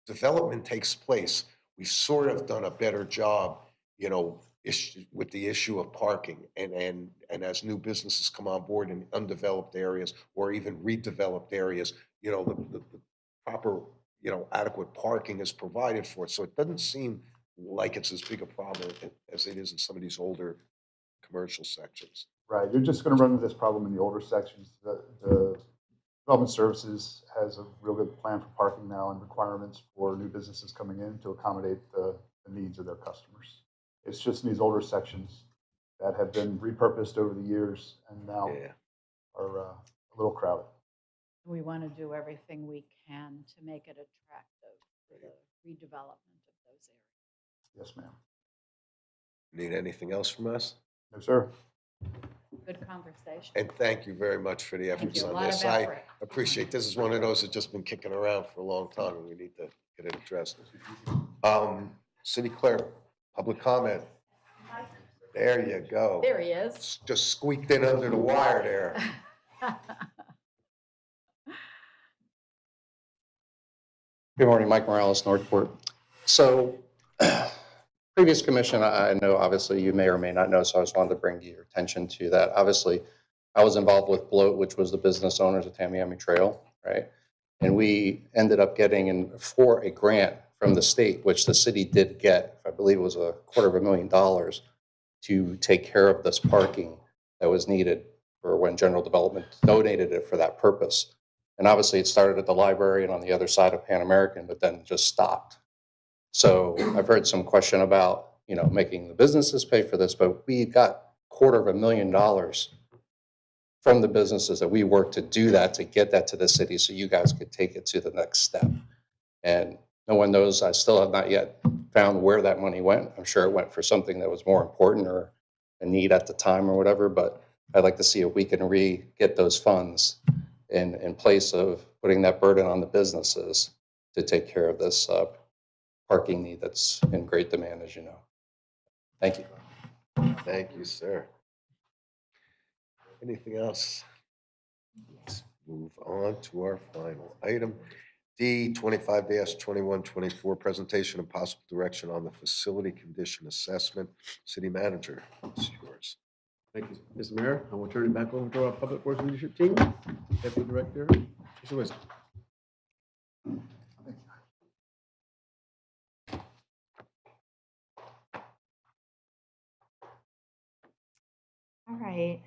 development takes place, we've sort of done a better job, with the issue of parking, and as new businesses come on board in undeveloped areas or even redeveloped areas, the proper, adequate parking is provided for it. So it doesn't seem like it's as big a problem as it is in some of these older commercial sections. Right. You're just going to run into this problem in the older sections. The Development Services has a real good plan for parking now and requirements for new businesses coming in to accommodate the needs of their customers. It's just in these older sections that have been repurposed over the years and now are a little crowded. We want to do everything we can to make it attractive for the redevelopment of those areas. Yes, ma'am. Need anything else from us? No, sir. Good conversation. And thank you very much for the efforts on this. I appreciate, this is one of those that's just been kicking around for a long time and we need to get it addressed. City Clerk, public comment. There you go. There he is. Just squeaked in under the wire there. Good morning, Mike Morales, Northport. So, previous commission, I know obviously you may or may not know, so I just wanted to bring your attention to that. Obviously, I was involved with Bloat, which was the business owners of Tamiami Trail, right? And we ended up getting for a grant from the state, which the city did get, I believe it was $250,000 to take care of this parking that was needed for when General Development donated it for that purpose. And obviously it started at the library and on the other side of Pan American, but then just stopped. So I've heard some question about, making the businesses pay for this, but we got $250,000 from the businesses that we worked to do that, to get that to the city so you guys could take it to the next step. And no one knows, I still have not yet found where that money went. I'm sure it went for something that was more important or a need at the time or whatever, but I'd like to see if we can get those funds in place of putting that burden on the businesses to take care of this parking need that's in great demand, as you know. Thank you. Thank you, sir. Anything else? Let's move on to our final item. D 25-2124, presentation and possible direction on the facility condition assessment. City manager, it's yours. Thank you, Mr. Mayor. I will turn it back over to our Public Works Leadership Team. Deputy Director, Mr. Wisdom. All right.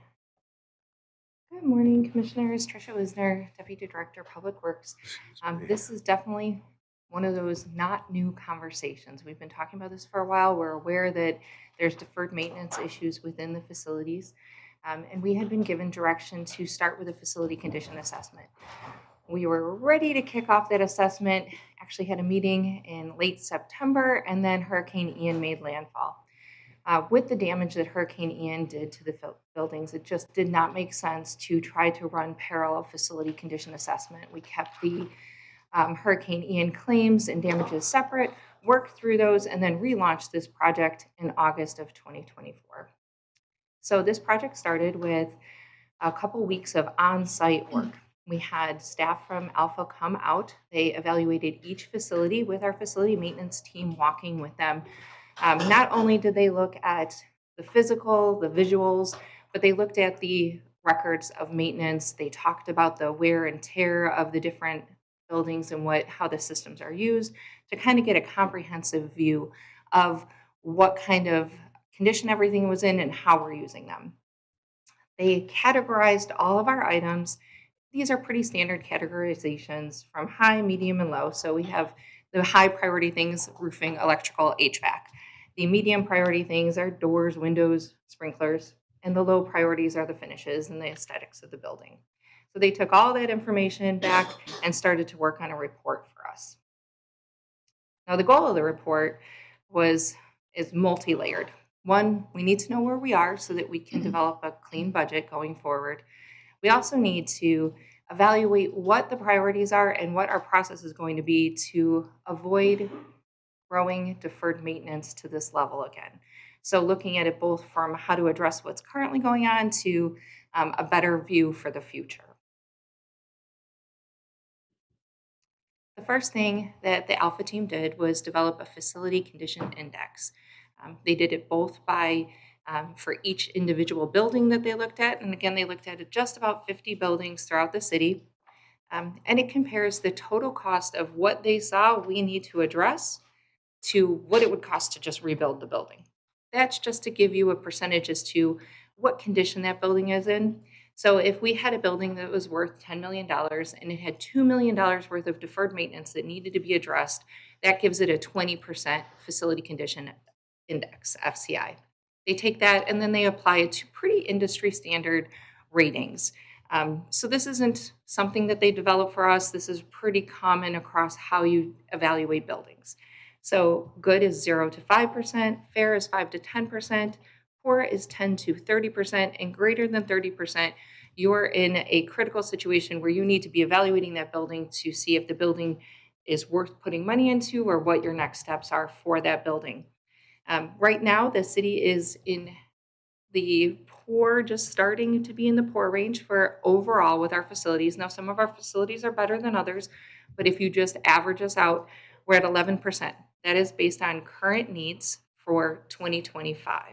Good morning, Commissioners. Tricia Wisner, Deputy Director, Public Works. This is definitely one of those not new conversations. We've been talking about this for a while. We're aware that there's deferred maintenance issues within the facilities. And we had been given direction to start with a facility condition assessment. We were ready to kick off that assessment, actually had a meeting in late September, and then Hurricane Ian made landfall. With the damage that Hurricane Ian did to the buildings, it just did not make sense to try to run parallel facility condition assessment. We kept the Hurricane Ian claims and damages separate, worked through those, and then relaunched this project in August of 2024. So this project started with a couple weeks of on-site work. We had staff from Alpha come out. They evaluated each facility with our facility maintenance team walking with them. Not only did they look at the physical, the visuals, but they looked at the records of maintenance. They talked about the wear and tear of the different buildings and how the systems are used to kind of get a comprehensive view of what kind of condition everything was in and how we're using them. They categorized all of our items. These are pretty standard categorizations from high, medium, and low. So we have the high priority things, roofing, electrical, HVAC. The medium priority things are doors, windows, sprinklers, and the low priorities are the finishes and the aesthetics of the building. So they took all that information back and started to work on a report for us. Now the goal of the report is multi-layered. One, we need to know where we are so that we can develop a clean budget going forward. We also need to evaluate what the priorities are and what our process is going to be to avoid growing deferred maintenance to this level again. So looking at it both from how to address what's currently going on to a better view for the future. The first thing that the Alpha team did was develop a facility condition index. They did it both by for each individual building that they looked at. And again, they looked at just about 50 buildings throughout the city. And it compares the total cost of what they saw we need to address to what it would cost to just rebuild the building. That's just to give you a percentage as to what condition that building is in. So if we had a building that was worth $10 million and it had $2 million worth of deferred maintenance that needed to be addressed, that gives it a 20% facility condition index, FCI. They take that and then they apply it to pretty industry standard ratings. So this isn't something that they develop for us. This is pretty common across how you evaluate buildings. So good is 0 to 5%, fair is 5 to 10%, poor is 10 to 30%, and greater than 30%, you're in a critical situation where you need to be evaluating that building to see if the building is worth putting money into or what your next steps are for that building. Right now, the city is in the poor, just starting to be in the poor range for overall with our facilities. Now, some of our facilities are better than others, but if you just average us out, we're at 11%. That is based on current needs for 2025.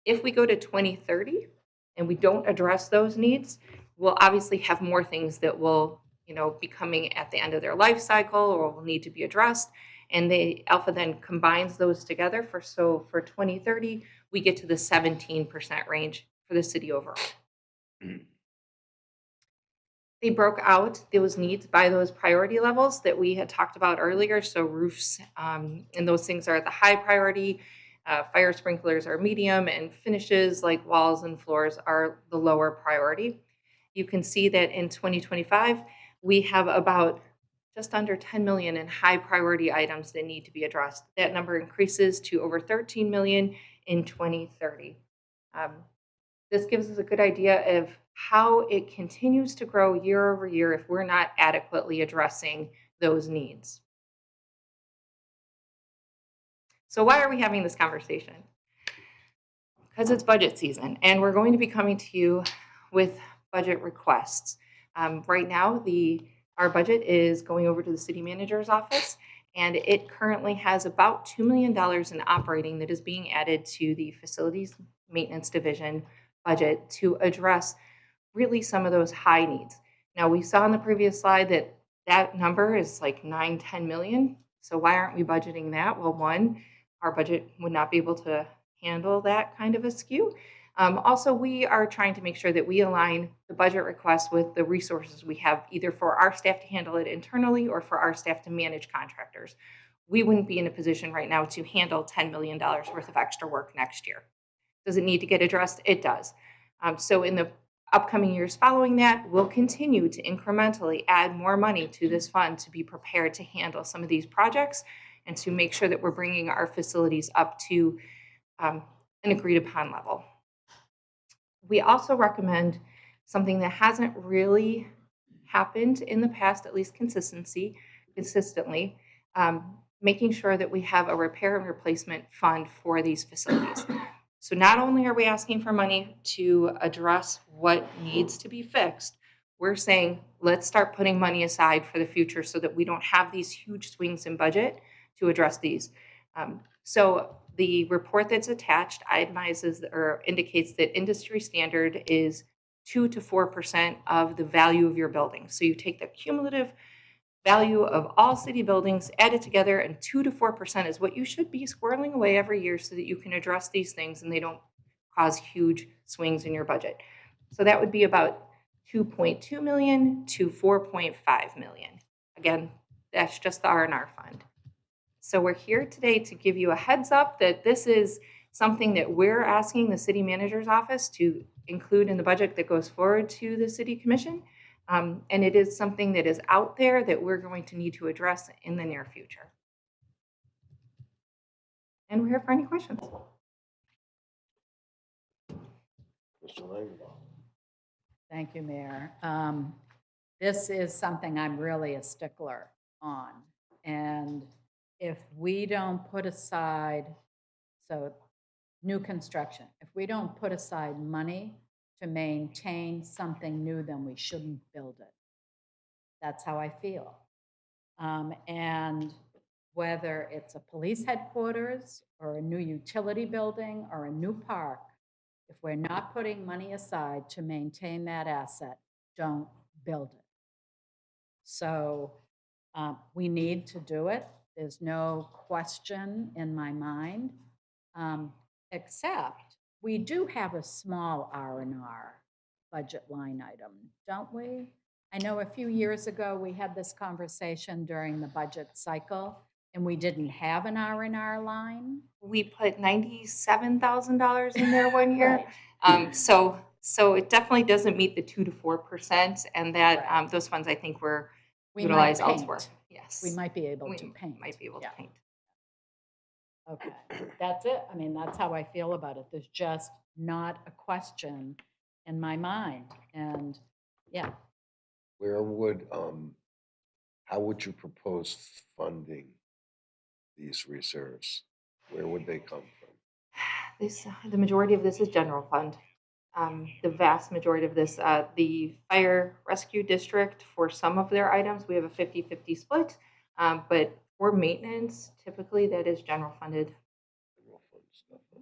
If we go to 2030 and we don't address those needs, we'll obviously have more things that will, be coming at the end of their life cycle or will need to be addressed. And the Alpha then combines those together for 2030, we get to the 17% range for the city overall. They broke out those needs by those priority levels that we had talked about earlier. So roofs and those things are the high priority, fire sprinklers are medium, and finishes like walls and floors are the lower priority. You can see that in 2025, we have about just under 10 million in high priority items that need to be addressed. That number increases to over 13 million in 2030. This gives us a good idea of how it continues to grow year over year if we're not adequately addressing those needs. So why are we having this conversation? Because it's budget season, and we're going to be coming to you with budget requests. Right now, our budget is going over to the city manager's office, and it currently has about $2 million in operating that is being added to the facilities maintenance division budget to address really some of those high needs. Now, we saw in the previous slide that number is like 9-10 million. So why aren't we budgeting that? Well, one, our budget would not be able to handle that kind of a skew. Also, we are trying to make sure that we align the budget request with the resources we have, either for our staff to handle it internally or for our staff to manage contractors. We wouldn't be in a position right now to handle $10 million worth of extra work next year. Does it need to get addressed? It does. So in the upcoming years following that, we'll continue to incrementally add more money to this fund to be prepared to handle some of these projects and to make sure that we're bringing our facilities up to an agreed upon level. We also recommend something that hasn't really happened in the past, at least consistently, making sure that we have a repair and replacement fund for these facilities. So not only are we asking for money to address what needs to be fixed, we're saying, let's start putting money aside for the future so that we don't have these huge swings in budget to address these. So the report that's attached itemizes or indicates that industry standard is 2 to 4% of the value of your building. So you take the cumulative value of all city buildings, add it together, and 2 to 4% is what you should be squirreling away every year so that you can address these things and they don't cause huge swings in your budget. So that would be about 2.2 million to 4.5 million. Again, that's just the R&R fund. So we're here today to give you a heads up that this is something that we're asking the city manager's office to include in the budget that goes forward to the city commission. And it is something that is out there that we're going to need to address in the near future. And we're here for any questions. Mr. Langdon. Thank you, Mayor. This is something I'm really a stickler on. And if we don't put aside, so new construction, if we don't put aside money to maintain something new, then we shouldn't build it. That's how I feel. And whether it's a police headquarters or a new utility building or a new park, if we're not putting money aside to maintain that asset, don't build it. So we need to do it. There's no question in my mind, except we do have a small R&R budget line item, don't we? I know a few years ago we had this conversation during the budget cycle and we didn't have an R&R line. We put $97,000 in there one year. Right. So it definitely doesn't meet the 2 to 4%, and that those funds I think were utilized elsewhere. Yes, We might be able to paint. Might be able to paint. Okay, that's it. I mean, that's how I feel about it. There's just not a question in my mind. And yeah. Where would, how would you propose funding these reserves? Where would they come from? The majority of this is general fund. The vast majority of this, the fire rescue district, for some of their items, we have a 50-50 split. But for maintenance, typically that is general funded. General fund stuff, huh?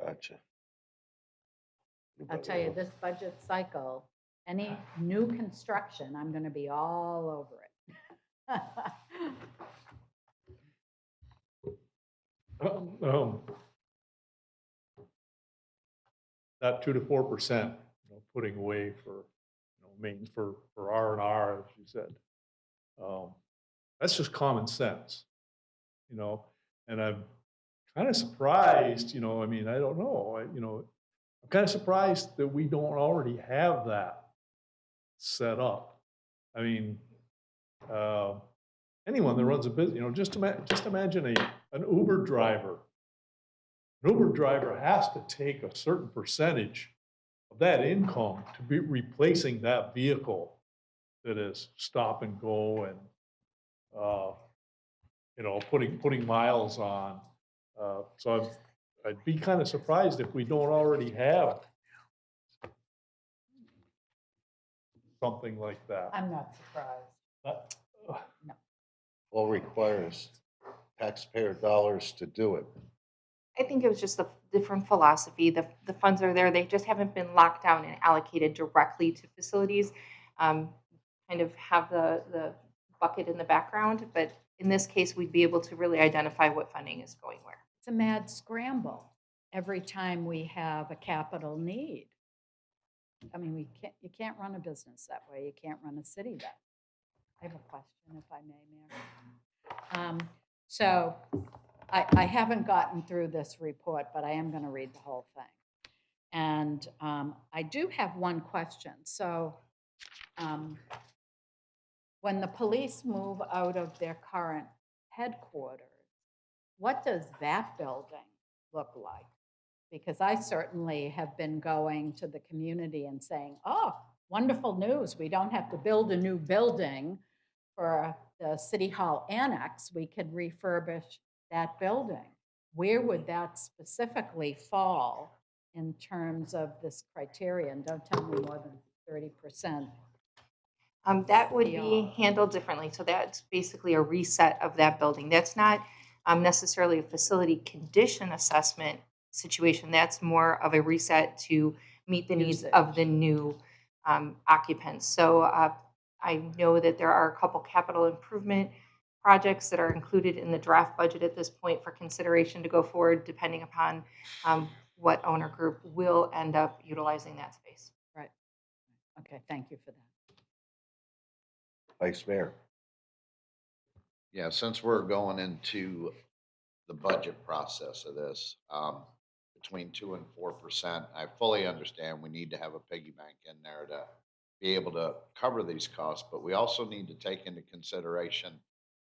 Gotcha. I'll tell you, this budget cycle, any new construction, I'm going to be all over it. That 2 to 4%, putting away for, maintenance for R&R, as you said. That's just common sense, and I'm kind of surprised, I mean, I don't know, I'm kind of surprised that we don't already have that set up. I mean, anyone that runs a business, just imagine an Uber driver. An Uber driver has to take a certain percentage of that income to be replacing that vehicle that is stop and go and, putting miles on. So I'd be kind of surprised if we don't already have something like that. I'm not surprised. No. Well, requires taxpayer dollars to do it. I think it was just a different philosophy. The funds are there. They just haven't been locked down and allocated directly to facilities. Kind of have the bucket in the background, but in this case, we'd be able to really identify what funding is going where. It's a mad scramble every time we have a capital need. I mean, you can't run a business that way. You can't run a city that way. I have a question, if I may, Mayor. So I haven't gotten through this report, but I am going to read the whole thing. And I do have one question. So when the police move out of their current headquarters, what does that building look like? Because I certainly have been going to the community and saying, oh, wonderful news. We don't have to build a new building for the City Hall Annex. We could refurbish that building. Where would that specifically fall in terms of this criterion? Don't tell me more than 30%. That would be handled differently. So that's basically a reset of that building. That's not necessarily a facility condition assessment situation. That's more of a reset to meet the needs of the new occupants. So I know that there are a couple capital improvement projects that are included in the draft budget at this point for consideration to go forward, depending upon what owner group will end up utilizing that space. Right. Okay, thank you for that. Vice Mayor. Yeah, since we're going into the budget process of this, between 2% and 4%, I fully understand we need to have a piggy bank in there to be able to cover these costs, but we also need to take into consideration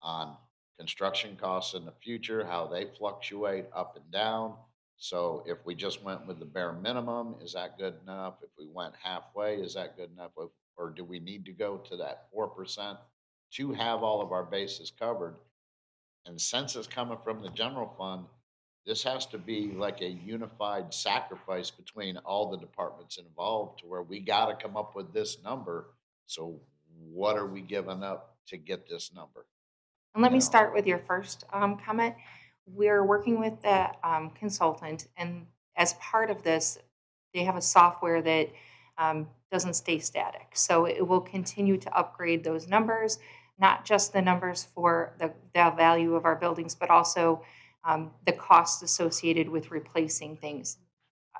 on construction costs in the future, how they fluctuate up and down. So if we just went with the bare minimum, is that good enough? If we went halfway, is that good enough? Or do we need to go to that 4% to have all of our bases covered? And since it's coming from the general fund, this has to be like a unified sacrifice between all the departments involved to where we got to come up with this number. So what are we giving up to get this number? And let me start with your first comment. We're working with the consultant, and as part of this, they have a software that doesn't stay static. So it will continue to upgrade those numbers, not just the numbers for the value of our buildings, but also the costs associated with replacing things.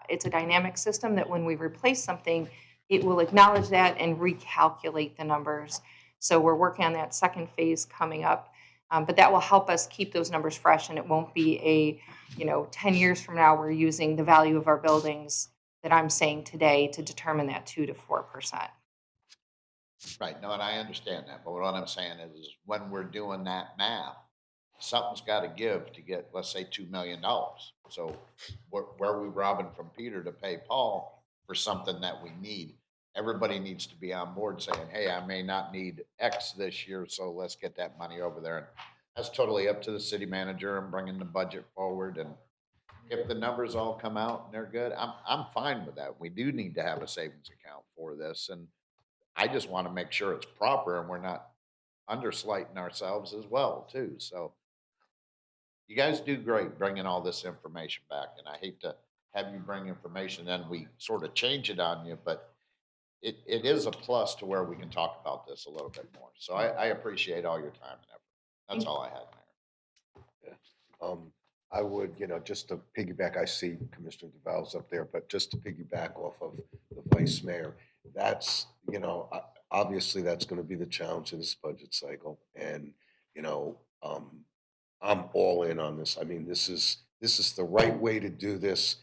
It's a dynamic system that when we replace something, it will acknowledge that and recalculate the numbers. So we're working on that second phase coming up. But that will help us keep those numbers fresh, and it won't be a, 10 years from now, we're using the value of our buildings that I'm saying today to determine that 2 to 4%. Right, no, and I understand that, but what I'm saying is when we're doing that math, something's got to give to get, let's say, $2 million. So where are we robbing from Peter to pay Paul for something that we need? Everybody needs to be on board saying, hey, I may not need X this year, so let's get that money over there. And that's totally up to the city manager and bringing the budget forward. And if the numbers all come out and they're good, I'm fine with that. We do need to have a savings account for this. And I just want to make sure it's proper and we're not underslighting ourselves as well, too. So you guys do great bringing all this information back. And I hate to have you bring information and we sort of change it on you, but it is a plus to where we can talk about this a little bit more. So I appreciate all your time and effort. That's all I had, Mayor. Yeah. I would, just to piggyback, I see Commissioner DeVal's up there, but just to piggyback off of the Vice Mayor, that's, obviously that's going to be the challenge in this budget cycle. And, I'm all in on this. I mean, this is the right way to do this.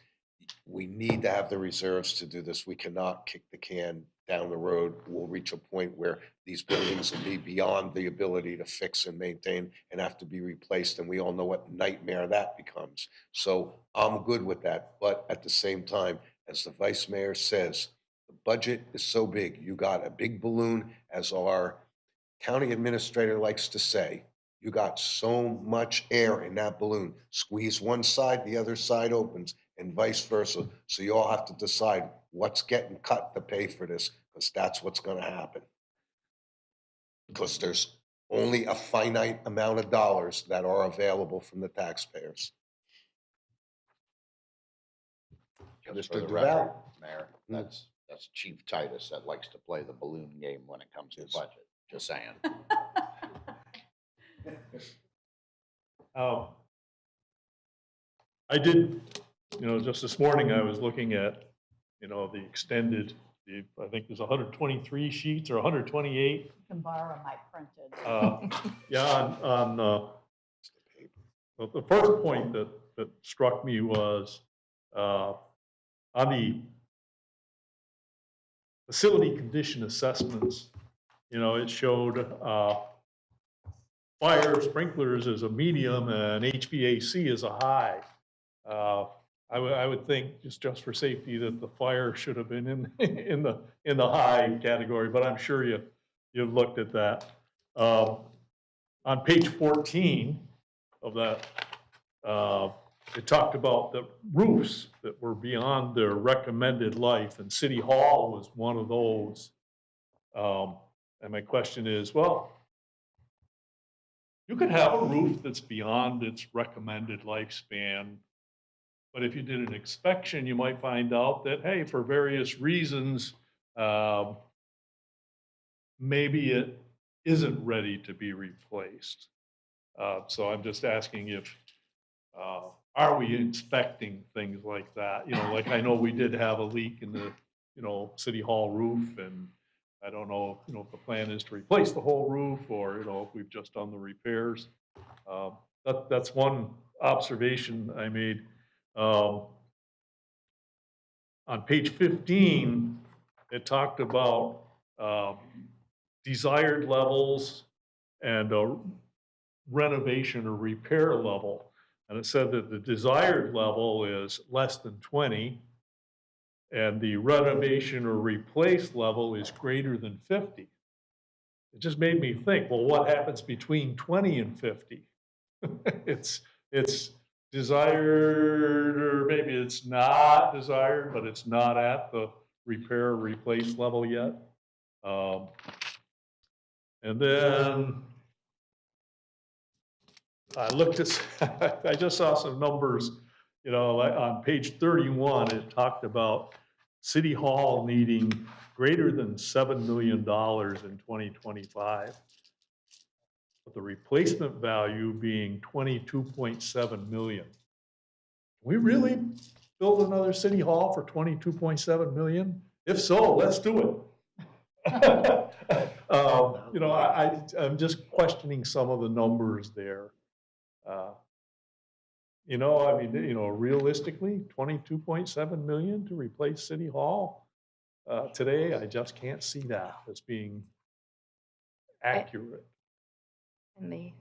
We need to have the reserves to do this. We cannot kick the can down the road. We'll reach a point where these buildings will be beyond the ability to fix and maintain and have to be replaced. And we all know what nightmare that becomes. So I'm good with that. But at the same time, as the Vice Mayor says, the budget is so big. You got a big balloon, as our county administrator likes to say. You got so much air in that balloon. Squeeze one side, the other side opens, and vice versa. So you all have to decide what's getting cut to pay for this, because that's what's going to happen. Because there's only a finite amount of dollars that are available from the taxpayers. Just for Mr. the record, DeVal. Mayor, that's Chief Titus that likes to play the balloon game when it comes to budget. Just saying. I did, just this morning I was looking at, the extended, I think there's 123 sheets or 128. You can borrow my printed. The first point that struck me was on the facility condition assessments, it showed fire sprinklers is a medium and HVAC is a high. I would think just for safety that the fire should have been in the high category, but I'm sure you've looked at that. On page 14 of that, it talked about the roofs that were beyond their recommended life, and City Hall was one of those. And my question is, well, you could have a roof that's beyond its recommended lifespan, but if you did an inspection, you might find out that, hey, for various reasons, maybe it isn't ready to be replaced. So I'm just asking if, are we inspecting things like that? Like I know we did have a leak in the, City Hall roof, and I don't know, if the plan is to replace the whole roof or, if we've just done the repairs. That's one observation I made. On page 15, it talked about desired levels and renovation or repair level. And it said that the desired level is less than 20, and the renovation or replace level is greater than 50. It just made me think, well, what happens between 20 and 50? It's desired, or maybe it's not desired, but it's not at the repair or replace level yet. And then I looked at, I just saw some numbers, on page 31, it talked about City Hall needing greater than $7 million in 2025. But the replacement value being 22.7 million. Can we really build another City Hall for 22.7 million? If so, let's do it. I'm just questioning some of the numbers there. Realistically, 22.7 million to replace City Hall today, I just can't see that as being accurate. And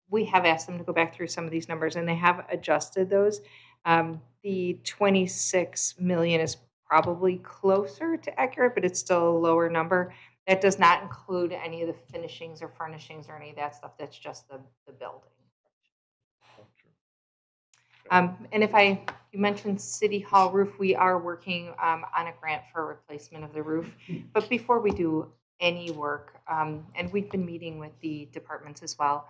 we have asked them to go back through some of these numbers, and they have adjusted those. The 26 million is probably closer to accurate, but it's still a lower number. That does not include any of the finishings or furnishings or any of that stuff. That's just the building. And you mentioned City Hall roof, we are working on a grant for replacement of the roof. But before we do any work, and we've been meeting with the departments as well.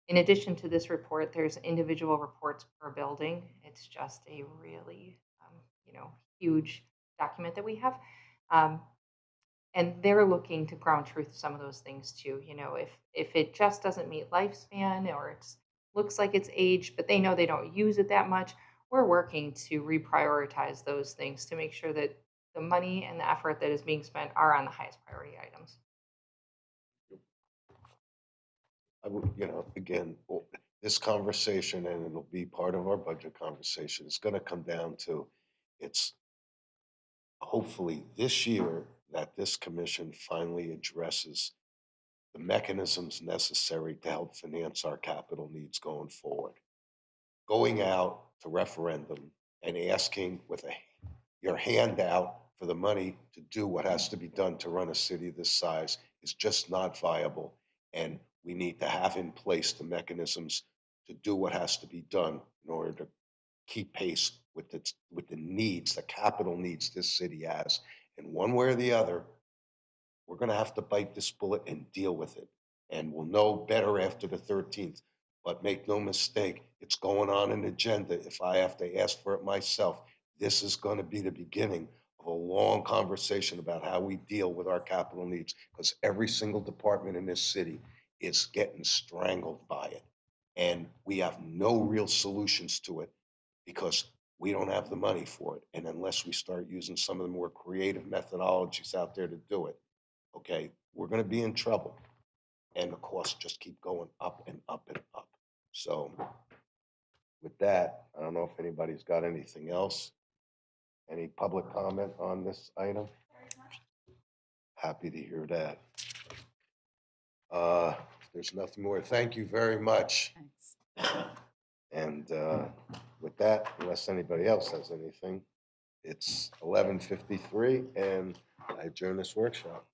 In addition to this report, there's individual reports per building. It's just a really, huge document that we have. And they're looking to ground truth some of those things too. If it just doesn't meet lifespan or it looks like it's aged, but they know they don't use it that much, we're working to reprioritize those things to make sure that the money and the effort that is being spent are on the highest priority items. I would, again, this conversation, and it'll be part of our budget conversation, it's going to come down to, it's hopefully this year that this commission finally addresses the mechanisms necessary to help finance our capital needs going forward. Going out to referendum and asking with your hand out for the money to do what has to be done to run a city this size is just not viable. And we need to have in place the mechanisms to do what has to be done in order to keep pace with the needs, the capital needs this city has. And one way or the other, we're going to have to bite this bullet and deal with it. And we'll know better after the 13th. But make no mistake, it's going on an agenda. If I have to ask for it myself, this is going to be the beginning of a long conversation about how we deal with our capital needs, because every single department in this city is getting strangled by it. And we have no real solutions to it because we don't have the money for it. And unless we start using some of the more creative methodologies out there to do it, okay, we're going to be in trouble. And the costs just keep going up and up and up. So with that, I don't know if anybody's got anything else. Any public comment on this item? Happy to hear that. There's nothing more. Thank you very much. Thanks. And with that, unless anybody else has anything, it's 11:53 and I adjourn this workshop.